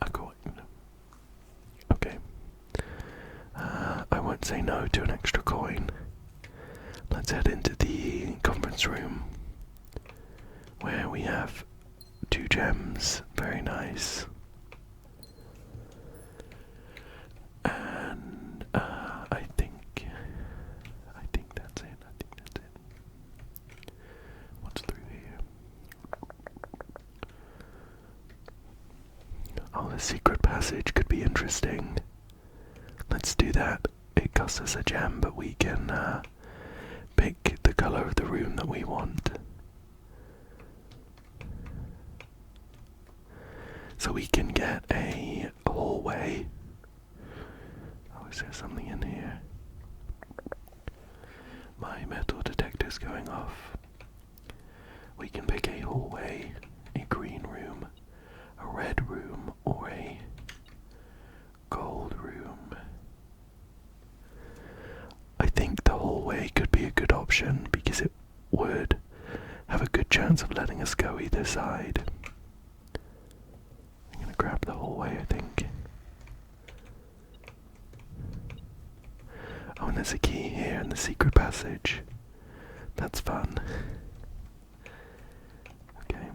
A coin. Okay. I won't say no to an extra coin. Let's head into the conference room, where we have 2 gems. Very nice. And I think that's it. a secret passage could be interesting. Let's do that. It costs us a gem, but we can pick the colour of the room that we want. So we can get a hallway. Oh, is there something in here? My metal detector's going off. We can pick a hallway, a green room, a red room, or a gold room. I think the hallway could be a good option because it would have a good chance of letting us go either side. I'm gonna grab the hallway, I think. Oh, and there's a key here in the secret passage. That's fun. Okay.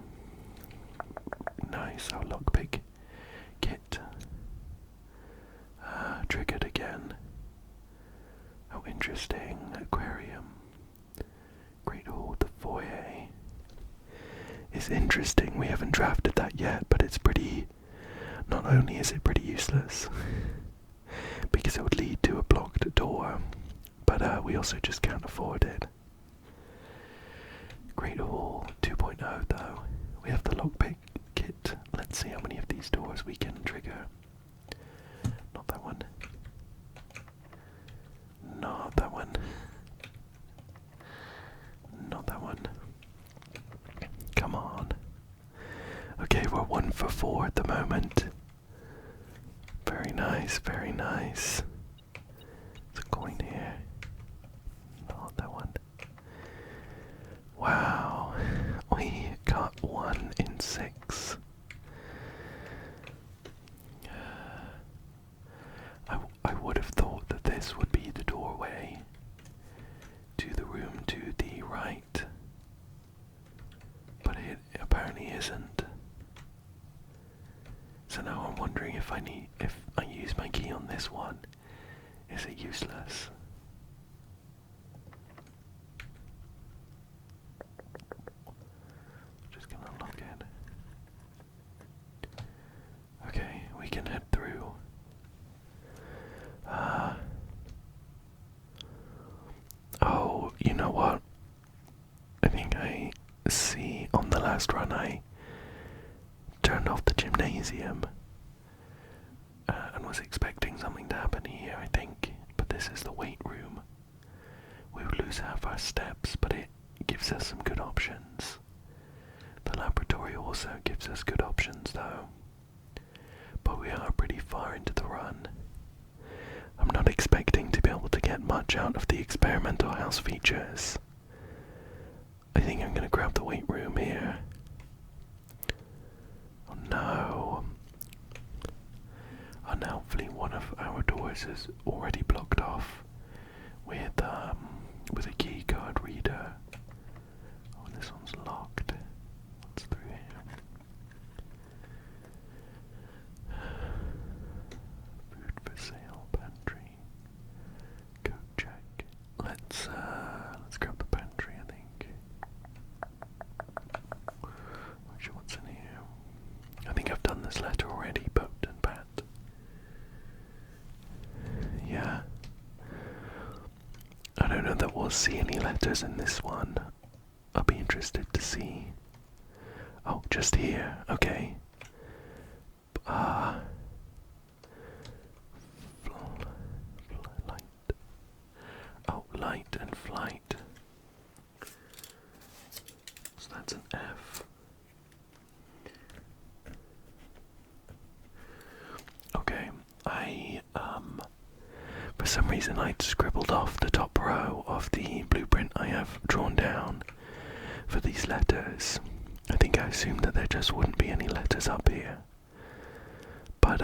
Nice, our lockpick kit. Triggered again. Oh, interesting. Aquarium. Great Hall, the foyer. It's interesting. We haven't drafted that yet, but it's pretty... Not only is it pretty useless, because it would lead to a blocked door, but we also just can't afford it. Great Hall 2.0 though. We have the lockpick kit. Let's see how many of these doors we can trigger. Not that one. Not that one. Not that one. Come on. Okay, we're 1 for 4 at the moment. Very nice, very nice. There's a coin here. Not that one. Wow. We got 1 in 6. I would have thought that this would be the doorway to the room to the right, but it apparently isn't. So now I'm wondering if I use my key on this one, is it useless? Just gonna lock it. Okay, we can head through. Oh, you know what? I think I see on the last run I turned off the gymnasium and was expecting something to happen here, I think. But this is the weight room. We would lose half our steps, but it gives us some good options. The laboratory also gives us good options though. But we are pretty far into the run. I'm not expecting to be able to get much out of the experimental house features. I think I'm gonna grab the weight room here. Oh no. And hopefully one of our doors is already blocked off with a key card reader. Oh, this one's locked. What's through here? Food for sale, pantry. Go check. Let's grab the pantry, I think. Not sure what's in here. I think I've done this letter already, Boat and Pat. Yeah. I don't know that we'll see any letters in this one. I'll be interested to see. Oh, just here. Okay. Light. Oh, light and flight. So that's an F. Okay, for some reason I'd scribbled off the top row of the blueprint I have drawn down for these letters. I think I assumed that there just wouldn't be any letters up here. But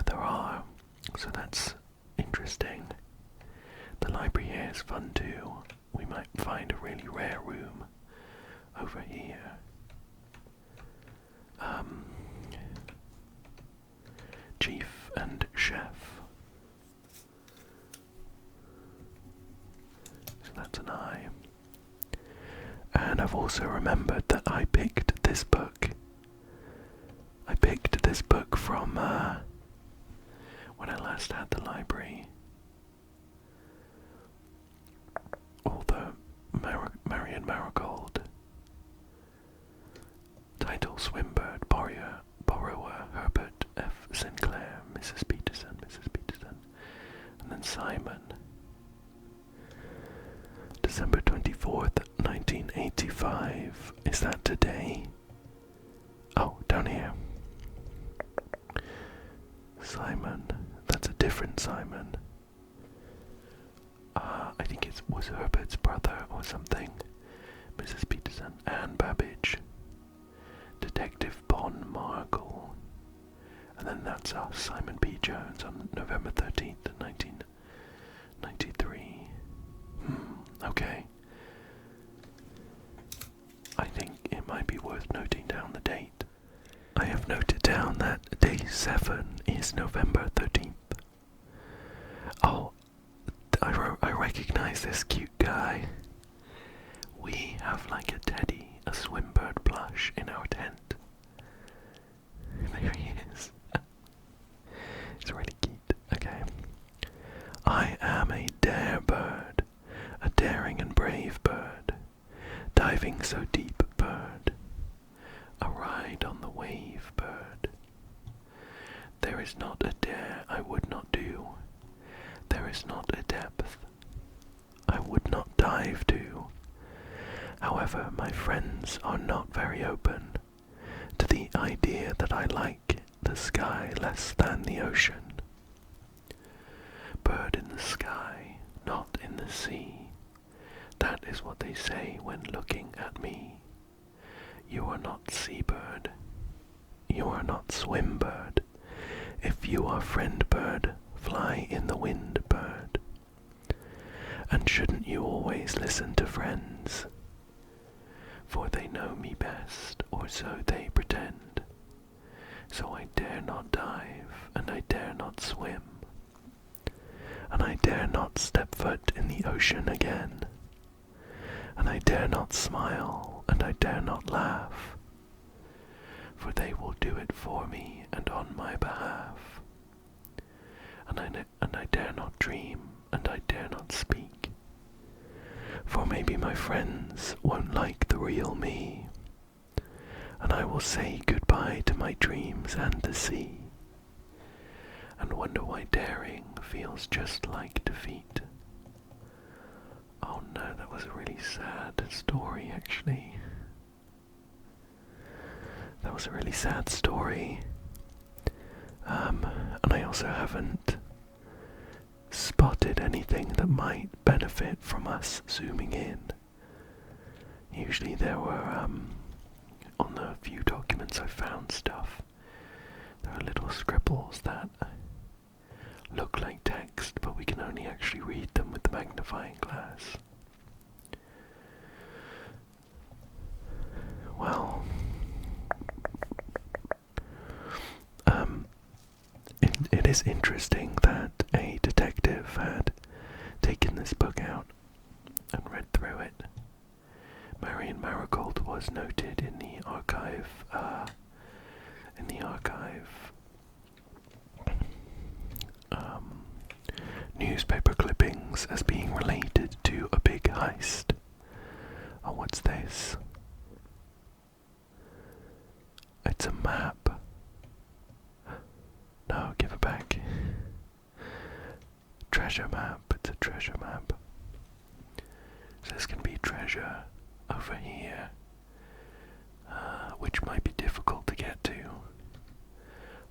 there are, so that's interesting. The library here is fun too. We might find a really rare room over here. Chief and chef. So that's an I. And I've also remembered that I picked this book I picked this book from when I last had the library. Author Marion Marigold. Title Swimbird, borrower Herbert F. Sinclair, Mrs. Peterson. And then Simon. December 24th, 1985. Is that today? Oh, down here. Simon. That's a different Simon. I think it was Herbert's brother or something. Mrs. Peterson. Anne Babbage. Detective Bon Margle. And then that's us, Simon P. Jones, on November 13th, 1993. Okay. I think it might be worth noting down the date. I have noted down that day 7 is November 13th. Oh, I recognize this cute guy. We have like a teddy, a Swimbird plush in our tent. There he is. It's really cute. Okay. I am a dare bird, a daring and brave bird, diving so deep bird, a ride on the wave bird. There is not a dare I would not do, there is not a depth I would not dive to. However, my friends are not very open to the idea that I like the sky less than the ocean. Bird in the sky, not in the sea. That is what they say when looking at me. You are not seabird. You are not swimbird. If you are friend bird, fly in the wind bird. And shouldn't you always listen to friends? For they know me best, or so they pretend. So I dare not dive, and I dare not swim, and I dare not step foot in the ocean again, and I dare not smile, and I dare not laugh, for they will do it for me and on my behalf. And I dare not dream, and I dare not speak, for maybe my friends won't like the real me, and I will say goodbye to my dreams and the sea, and wonder why daring feels just like defeat. Oh no, that was a really sad story, actually. That was a really sad story. And I also haven't spotted anything that might benefit from us zooming in. Usually there were, on the few documents I found stuff, there are little scribbles that look like text, but we can only actually read them with the magnifying glass. Well, it is interesting that a detective had taken this book out and read through it. Marion Marigold was noted in the archive, newspaper clippings as being related to a big heist. Oh, what's this? It's a map. No, give it back. Treasure map. It's a treasure map. So there's going to be treasure over here, which might be difficult to get to.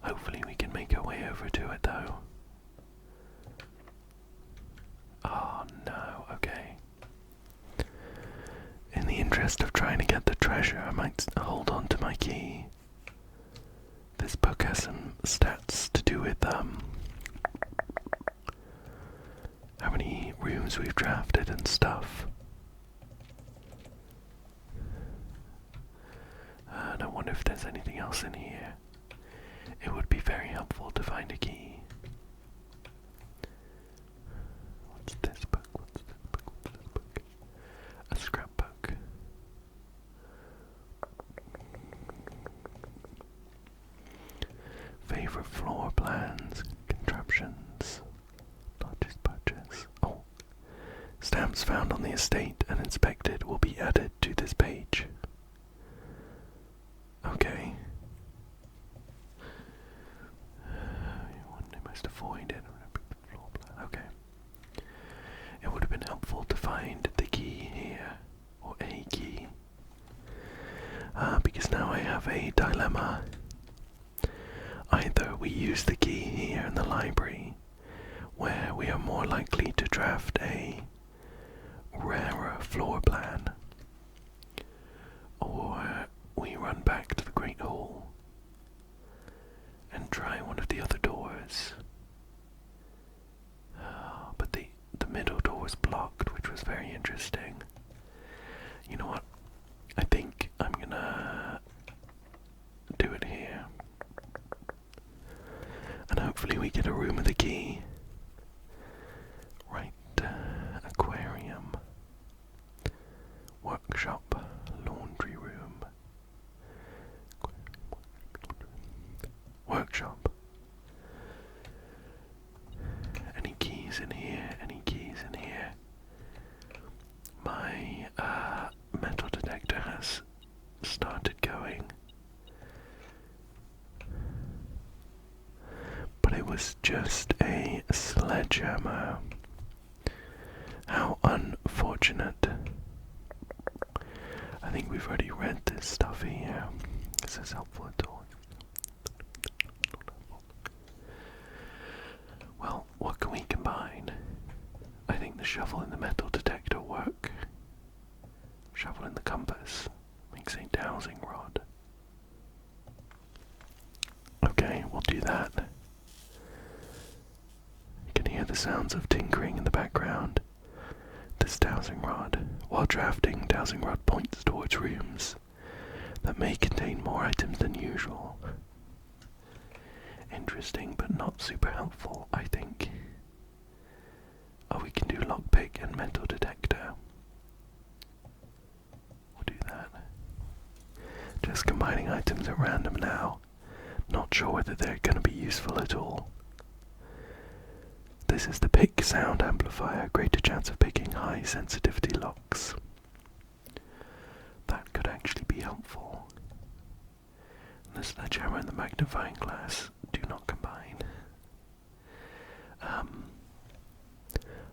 Hopefully we can make our way over to it though. Oh no, okay. In the interest of trying to get the treasure, I might hold on to my key. This book has some stats to do with how many rooms we've drafted and stuff. And I wonder if there's anything else in here. It would be very helpful to find a key. What's this book? A scrapbook. favorite floor plans, contraptions, largest purchase. Oh, stamps found on the estate and inspected will be added to this page. Okay. One they must avoid it. Floor plan. Okay. It would have been helpful to find the key here, or a key, because now I have a dilemma. Either we use the key here in the library, where we are more likely to draft a rarer floor plan, or we run back to the Great Hall and try one of the other doors. But the middle door was blocked, which was very interesting. You know what? I think I'm gonna do it here. And hopefully we get a room with a key. Right, aquarium, workshop, laundry room, workshop. Any keys in here? Any keys in here? My metal detector has started going. But it was just a sledgehammer. How unfortunate. I think we've already read this stuff here. Is this helpful at all? Well, what can we combine? I think the shovel and the metal detector work. Shovel and the compass makes a dowsing rod. Okay, we'll do that. You can hear the sounds of tinkering in the background. This dowsing rod, while drafting, dowsing rod points towards rooms that may contain more items than usual. Interesting, but not super helpful, I think. Oh, we can do lockpick and metal detector. We'll do that. Just combining items at random now. Not sure whether they're going to be useful at all. This is the pick sound amplifier, greater chance of picking high sensitivity locks. That could actually be helpful. And the sledgehammer and the magnifying glass do not combine.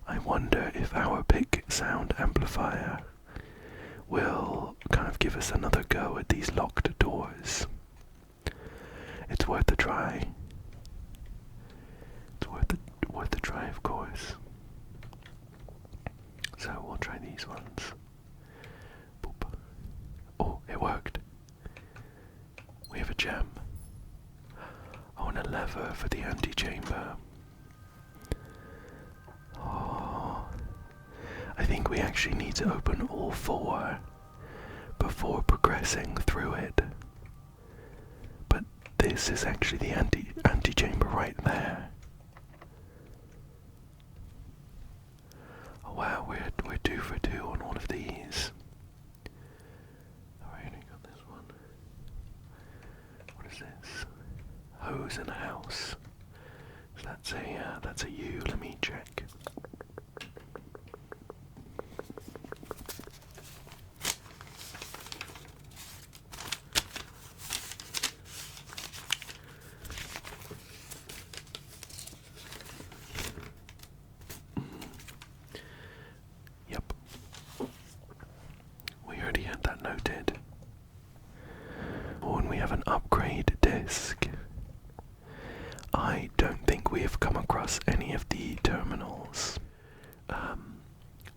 I wonder if our pick sound amplifier will kind of give us another go at these locked doors. It's worth a try. It's worth a try, of course. So we'll try these ones. Boop. Oh, it worked. We have a gem. Oh, and a lever for the antechamber. Oh, I think we actually need to open all four before progressing through it. But this is actually the antechamber right there. Oh wow, we're 2 for 2 on all of these. Alright, I got this one. What is this? Hose in a house. So that's a U. Let me check. Yep. We already had that noted. Oh, and we have an upgrade disc. I don't think we have come across any of the terminals,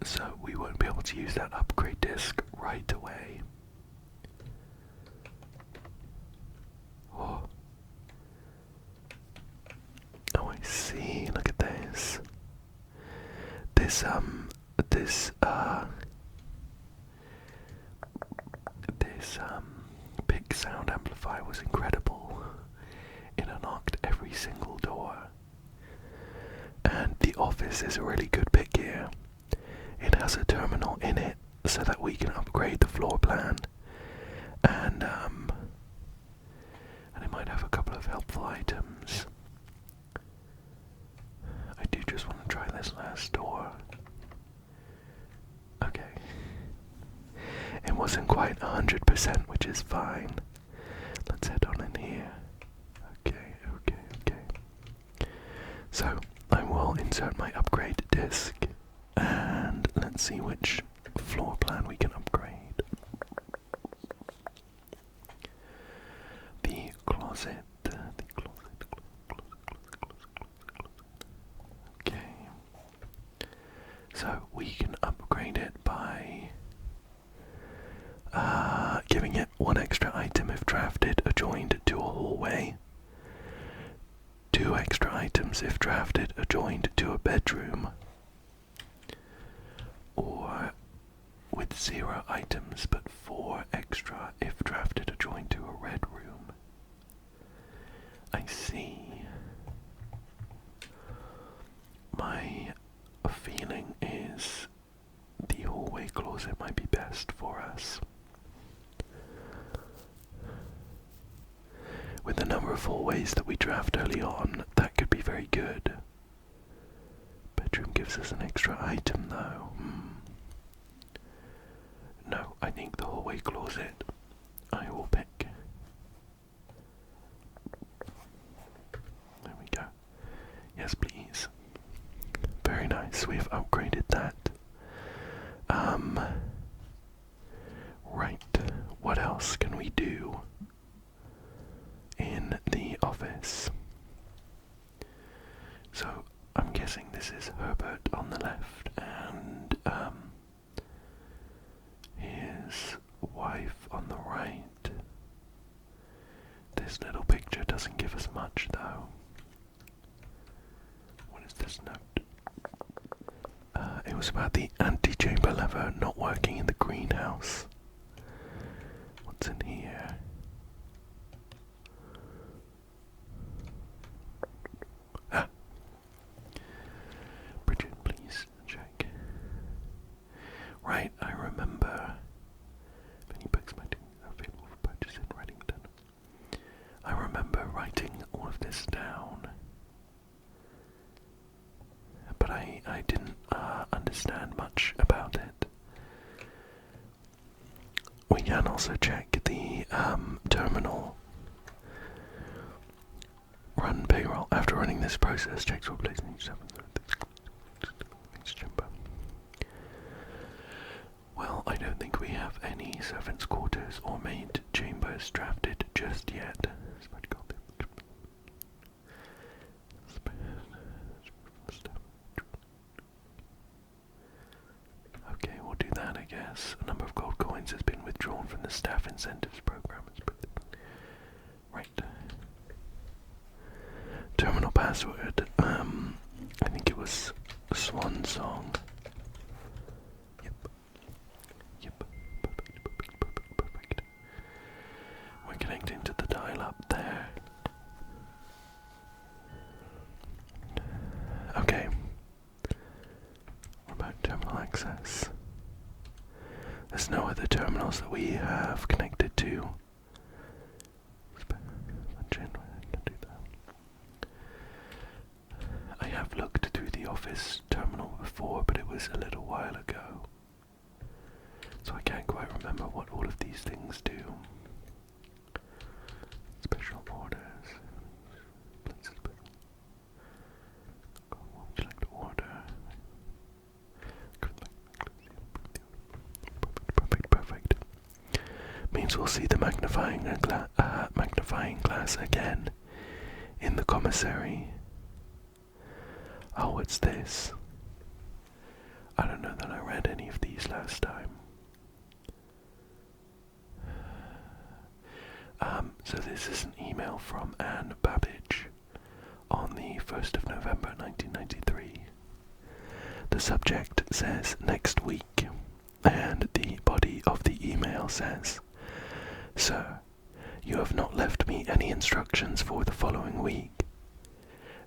so we won't be able to use that upgrade disc right away. Oh, I see. Look at this. This big sound amplifier was incredible. It unlocked every single door. And the office is a really good pick here. It has a terminal in it so that we can upgrade the floor plan. And it might have a couple of helpful items. 100%, which is fine. Let's head on in here. Okay. So, I will insert my upgrade disc, and let's see which floor plan we can upgrade. The closet. Okay. So, we can upgrade it by giving it one extra item if drafted adjoined to a hallway, 2 extra items if drafted adjoined to a bedroom, or with 0 items but 4 extra if drafted adjoined to a red room. I see. My feeling is the hallway closet might be best for us. With the number of hallways that we draft early on, that could be very good. Bedroom gives us an extra item though. No, I think the hallway closet I will pick. There we go. Yes, please. Very nice, we've upgraded that. Right, what else can we do in the office? So, I'm guessing this is Herbert on the left, and his wife on the right. This little picture doesn't give us much, though. What is this note? It was about the antechamber lever not working in the greenhouse. What's in here? Bridget, please check. Right, I remember. Many books might be available for purchase in Reddington. I remember writing all of this down, but I didn't understand much about it. We can also check the terminal. Run payroll. After running this process, checks for placing each chamber. Well, I don't think we have any servants' quarters or maid chambers drafted just yet. Okay, we'll do that, I guess. A number of gold coins has been withdrawn from the staff incentives program. Right. Terminal password. I think it was Swan Song. Yep. Perfect. We're connecting to the dial-up there. Okay. Remote terminal access. There's no other terminals that we have connected to. I have looked through the office terminal before, but it was a little while ago, so I can't quite remember what all of these things do. Special orders. Select order. Perfect. Means we'll see the magnifying glass again in the commissary. Oh, what's this? I don't know that I read any of these last time. So this is an email from Anne Babbage on the 1st of November 1993. The subject says next week, and the body of the email says, "Sir, you have not left me any instructions for the following week,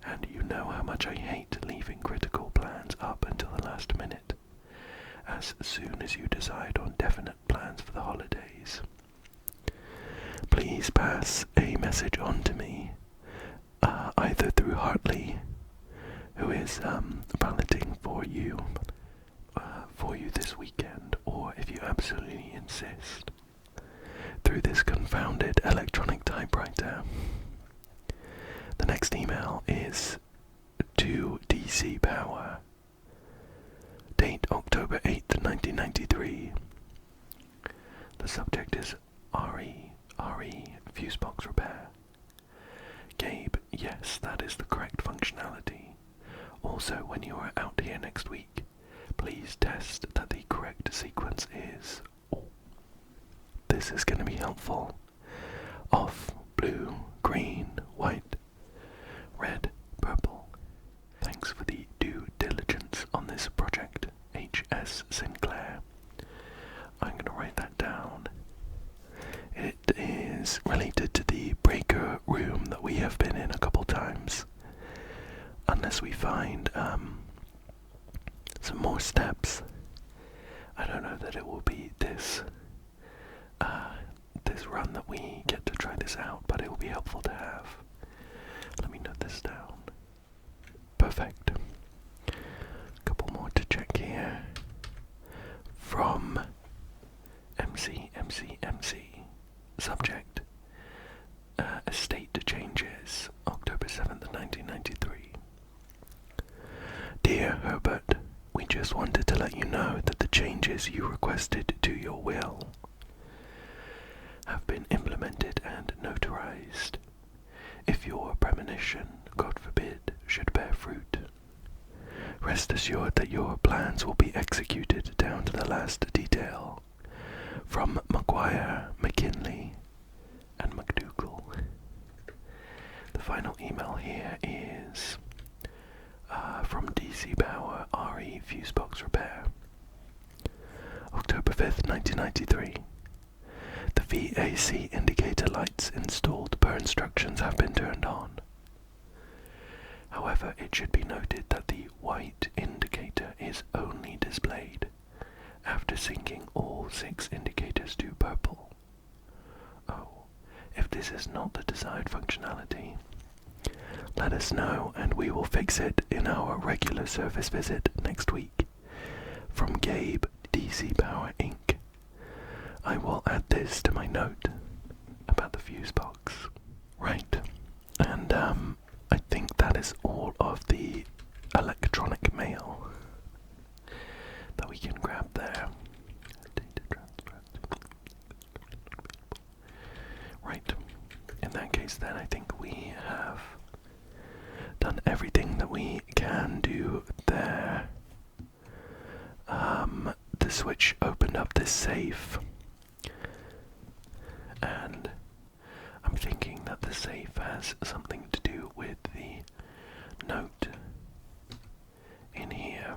and you know how much I hate leaving critical plans up until the last minute, as soon as you decide on definite plans for the holidays. Please pass a message on to me, either through Hartley, who is balloting for you this weekend, or if you absolutely insist, this is going to be helpful. Off, blue, green, white, red, purple. Thanks for the due diligence on this project, H.S. Sinclair. I'm going to write that down. It is related to the breaker room that we have been in a couple times. Unless we find some more steps. I don't know that it will be this run that we get to try this out, but it will be helpful to have. Let me note this down. Perfect. A couple more to check here. From MC. Subject. Estate changes. October 7th, 1993. Dear Herbert, we just wanted to let you know that the changes you requested to your will have been implemented and notarized. If your premonition, God forbid, should bear fruit, rest assured that your plans will be executed down to the last detail. From Maguire, McKinley, and McDougall. The final email here is from DC Bauer, RE Fusebox Repair. October 5th, 1993. The VAC indicator lights installed per instructions have been turned on. However, it should be noted that the white indicator is only displayed after syncing all 6 indicators to purple. Oh, if this is not the desired functionality, let us know and we will fix it in our regular service visit next week. From Gabe, DC Power Inc. I will add this to my note about the fuse box. Right, and I think that is all of the electronic mail that we can grab there. Data transfer. Right, in that case then I think we have done everything that we can do there. The switch opened up this safe, and I'm thinking that the safe has something to do with the note in here.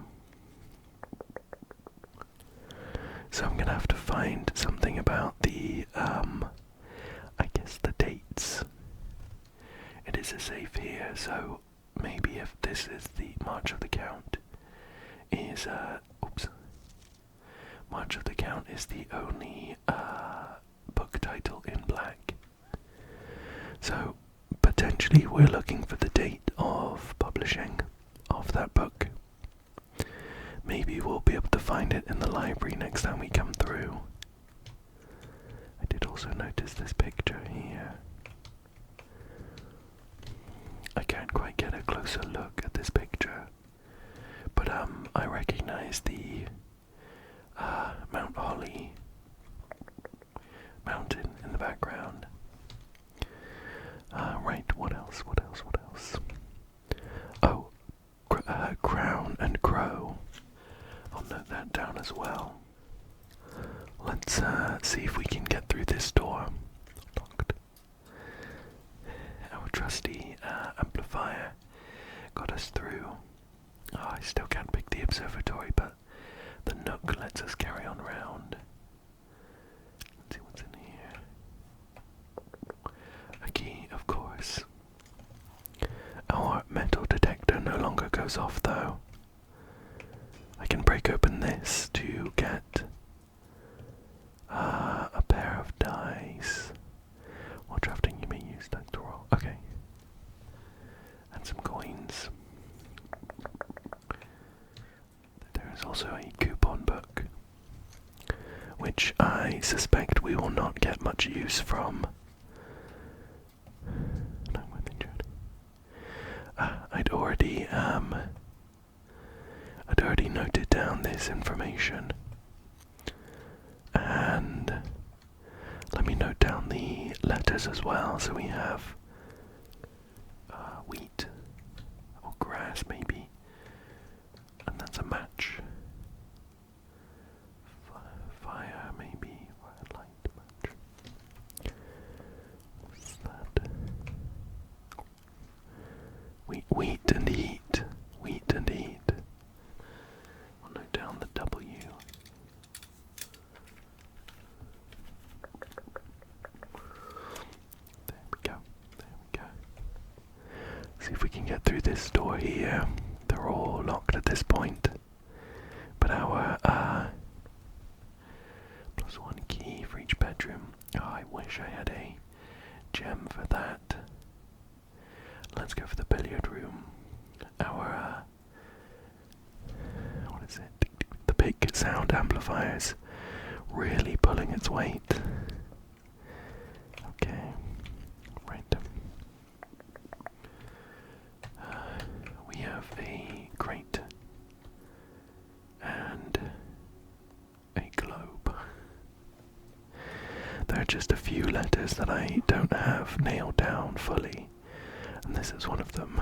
So I'm gonna have to find something about the, I guess the dates. It is a safe here, so maybe if this is the March of the Count is, March of the Count is the only, book title in black. So, potentially we're looking for the date of publishing of that book. Maybe we'll be able to find it in the library next time we come through. I did also notice this picture here. I can't quite get a closer look at this picture, but I recognize the Mount Holly mountain in the background. Right, what else? Oh, Crown and Crow. I'll note that down as well. Let's see if we can get through this door. Locked. Our trusty amplifier got us through. Oh, I still can't pick the observatory, but the nook lets us carry on round. Let's see what's in here. A key, of course. Our metal detector no longer goes off, though. I can break open this to get a pair of dice. While drafting, you may use dice to roll. Okay. And some coins. There is also a coupon book, which I suspect we will not get much use from. I'd already noted down this information, and let me note down the letters as well. So we have wheat or grass, maybe, and that's a match. Fire, maybe, light match. see if we can get through this door here. They're all locked at this point. But our +1 key for each bedroom. Oh, I wish I had a gem for that. Let's go for the billiard room. Our what is it? The big sound amplifiers really pulling its weight. Okay, right. We have a crate and a globe. There are just a few letters that I don't have nailed down fully, and this is one of them.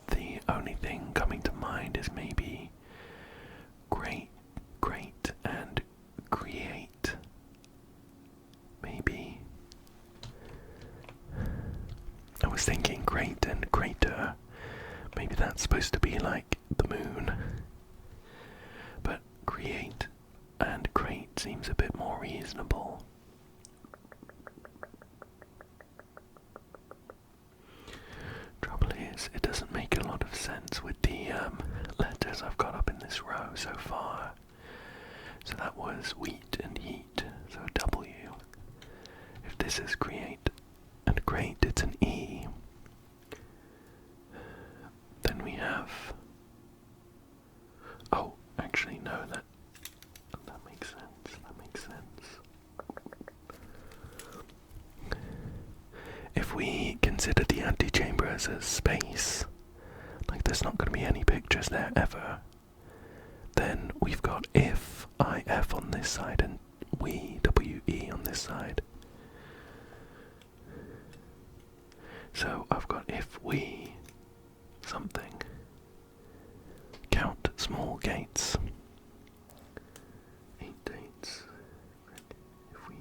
The only thing coming to mind is maybe great and create. Maybe. I was thinking great and crater. Maybe that's supposed to be like the moon. But create and crate seems a bit more reasonable. Trouble is, it doesn't make a lot of sense with the letters I've got up in this row so far. So that was wheat and heat, so a W. If this is create and great, it's an E. Then we have... Oh, actually no, that makes sense, that makes sense. If we consider the antechamber as a space, like there's not going to be any pictures there ever, then we've got if, IF on this side, and we, WE on this side. So I've got if we something, count small gates. 8 dates. If we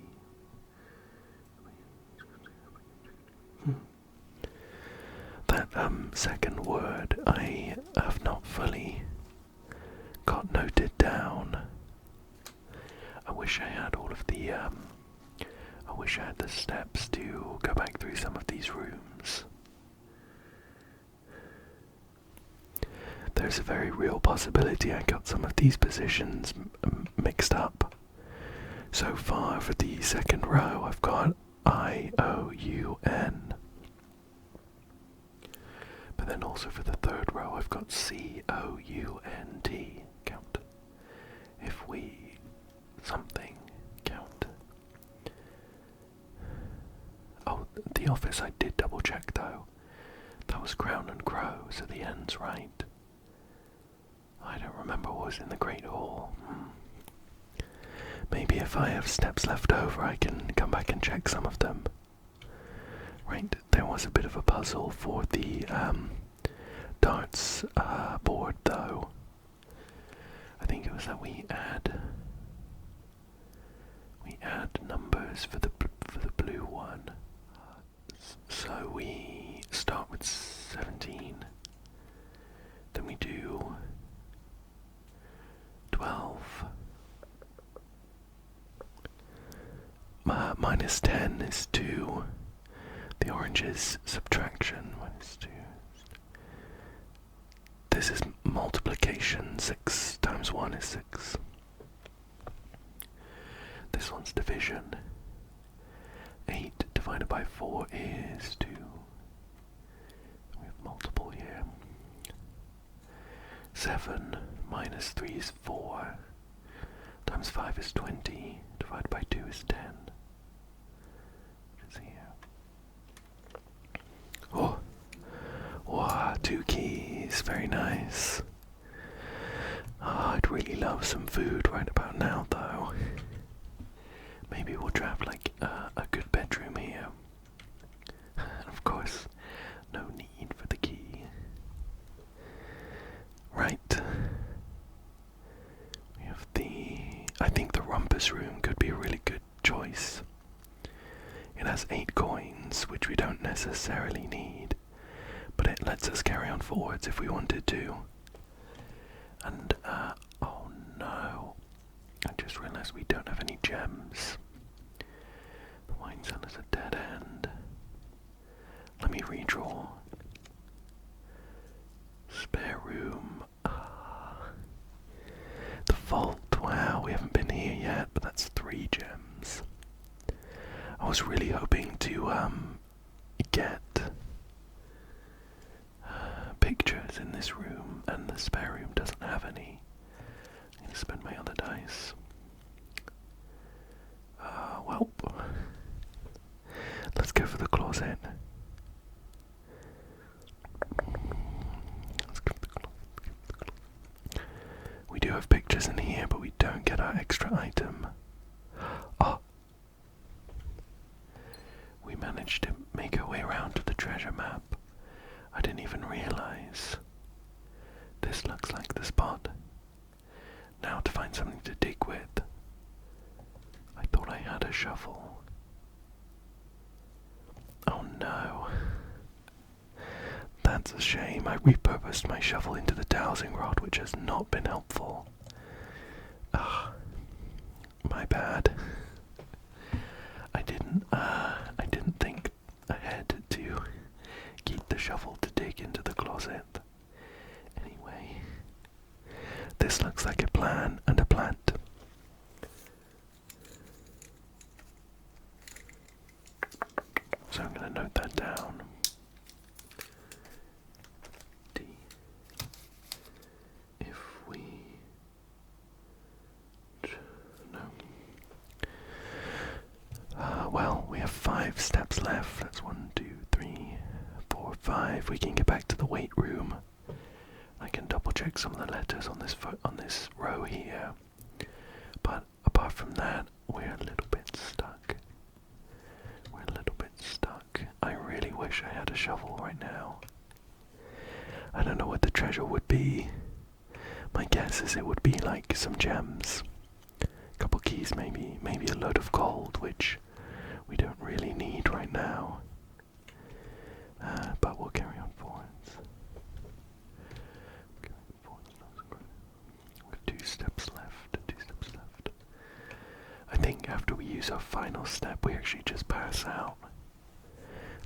that second word I have not fully got noted down. I wish I had all of the I wish I had the steps to go back through some of these rooms. There's a very real possibility I got some of these positions mixed up. So far for the second row I've got I-O-U-N. But then also for the third row I've got C-O-U-N-T. Count. If we something, count. Oh, the office I did double check though. That was Crown and Crow, so the end's right. I don't remember what was in the Great Hall. Maybe if I have steps left over I can come back and check some of them. Right, there was a bit of a puzzle for the darts board though. I think it was that we add numbers for the blue one. So we start with 17. Then we do 12. Minus 10 is 2. The orange is subtraction. Minus 2. This is multiplication. 6 times 1 is 6. This one's division. 8 divided by 4 is 2. We have multiple here. 7 minus 3 is 4. Times 5 is 20. Divided by 2 is 10. What is here? Oh! Wow, 2 keys. Very nice. Oh, I'd really love some food right about now, though. Maybe we'll draft like a good bedroom here. And of course, no need for the key. Right. We have I think the rumpus room could be a really good choice. It has 8 coins, which we don't necessarily need, but it lets us carry on forwards if we wanted to. And, oh no, I just realised we don't have any gems. The wine cellar's a dead end. Let me redraw. Spare room. The vault, wow, we haven't been here yet, but that's 3 gems. I was really hoping to get pictures in this room, and the spare room doesn't have any. I'm going to spend my other dice. Well, let's go for the closet. We do have pictures in here, but we don't get our extra item. Oh! We managed to make our way around to the treasure map. I didn't even realize. This looks like the spot. Now to find something to dig with. I thought I had a shovel. Oh no. That's a shame. I repurposed my shovel into the dowsing rod, which has not been helpful. Ah, my bad. I didn't think ahead to keep the shovel to dig into the closet. Anyway, this looks like a plan and a plant. So I'm going to note that down. Well, we have 5 steps left. That's 1, 2, 3, 4, 5. We can get back to the weight room. I can double check some of the letters on this row here. But apart from that, we're a little bit stuck. I really wish I had a shovel right now. I don't know what the treasure would be. My guess is it would be like some gems. A couple keys maybe a load of gold, which we don't really need right now. But we'll carry on forwards. We've got 2 steps left. I think after we use our final step, we actually just pass out.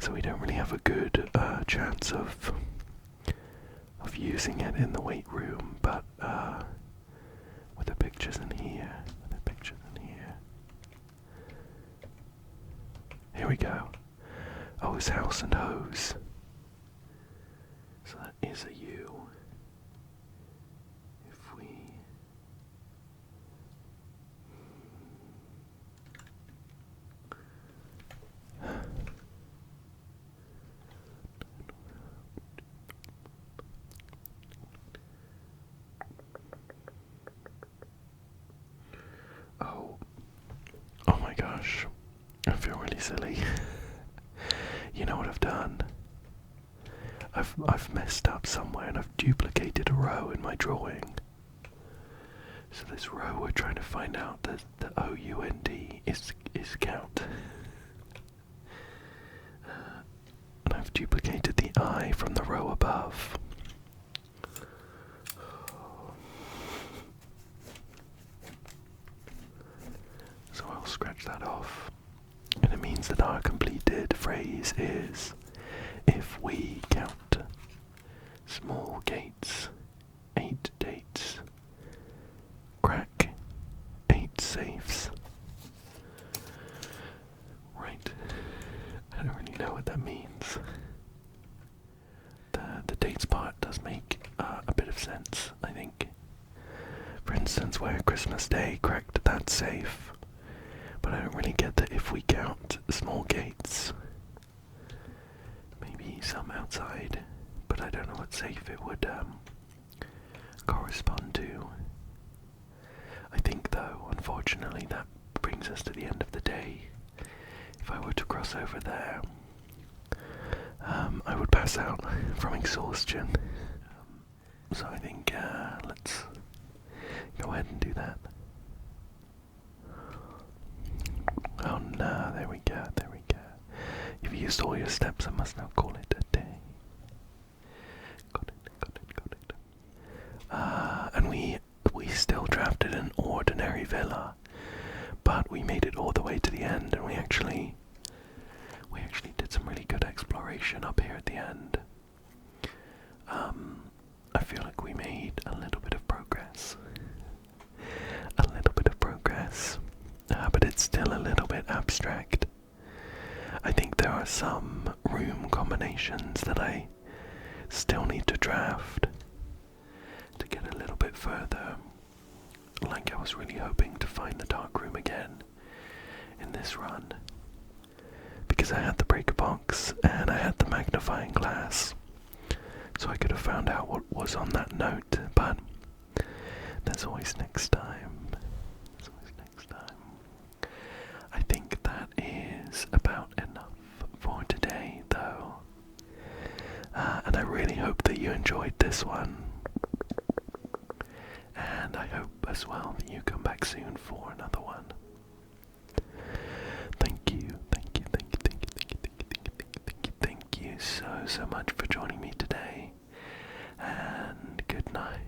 So we don't really have a good chance of using it in the weight room, but with the pictures in here, Here we go. Oh, it's house and hose. So that is a U. If we... Oh my gosh. I feel really silly. You know what I've done? I've messed up somewhere and I've duplicated a row in my drawing. So this row we're trying to find out that the O-U-N-D is count. And I've duplicated the I from the row above. So I'll scratch that off. And it means that our completed phrase is, if we count small gates, 8 dates, crack 8 safes. Right. I don't really know what that means. The dates part does make a bit of sense, I think. For instance, where Christmas Day cracked that safe. But I don't really get that if we count small gates. Maybe some outside, but I don't know what safe it would correspond to. I think though, unfortunately, that brings us to the end of the day. If I were to cross over there, I would pass out from exhaustion. So I think let's go ahead and do that. Oh no, there we go. used all your steps, I must now call it a day. Got it. And we still drafted an ordinary villa, but we made it all the way to the end, and we actually did some really good exploration up here at the end. I feel like we made a little bit of progress. But it's still a little bit abstract. I think there are some room combinations that I still need to draft to get a little bit further. Like, I was really hoping to find the dark room again in this run, because I had the breaker box and I had the magnifying glass, so I could have found out what was on that note, but there's always next time. I think that is about enough for today, though. And I really hope that you enjoyed this one. And I hope as well that you come back soon for another one. Thank you so much for joining me today. And good night.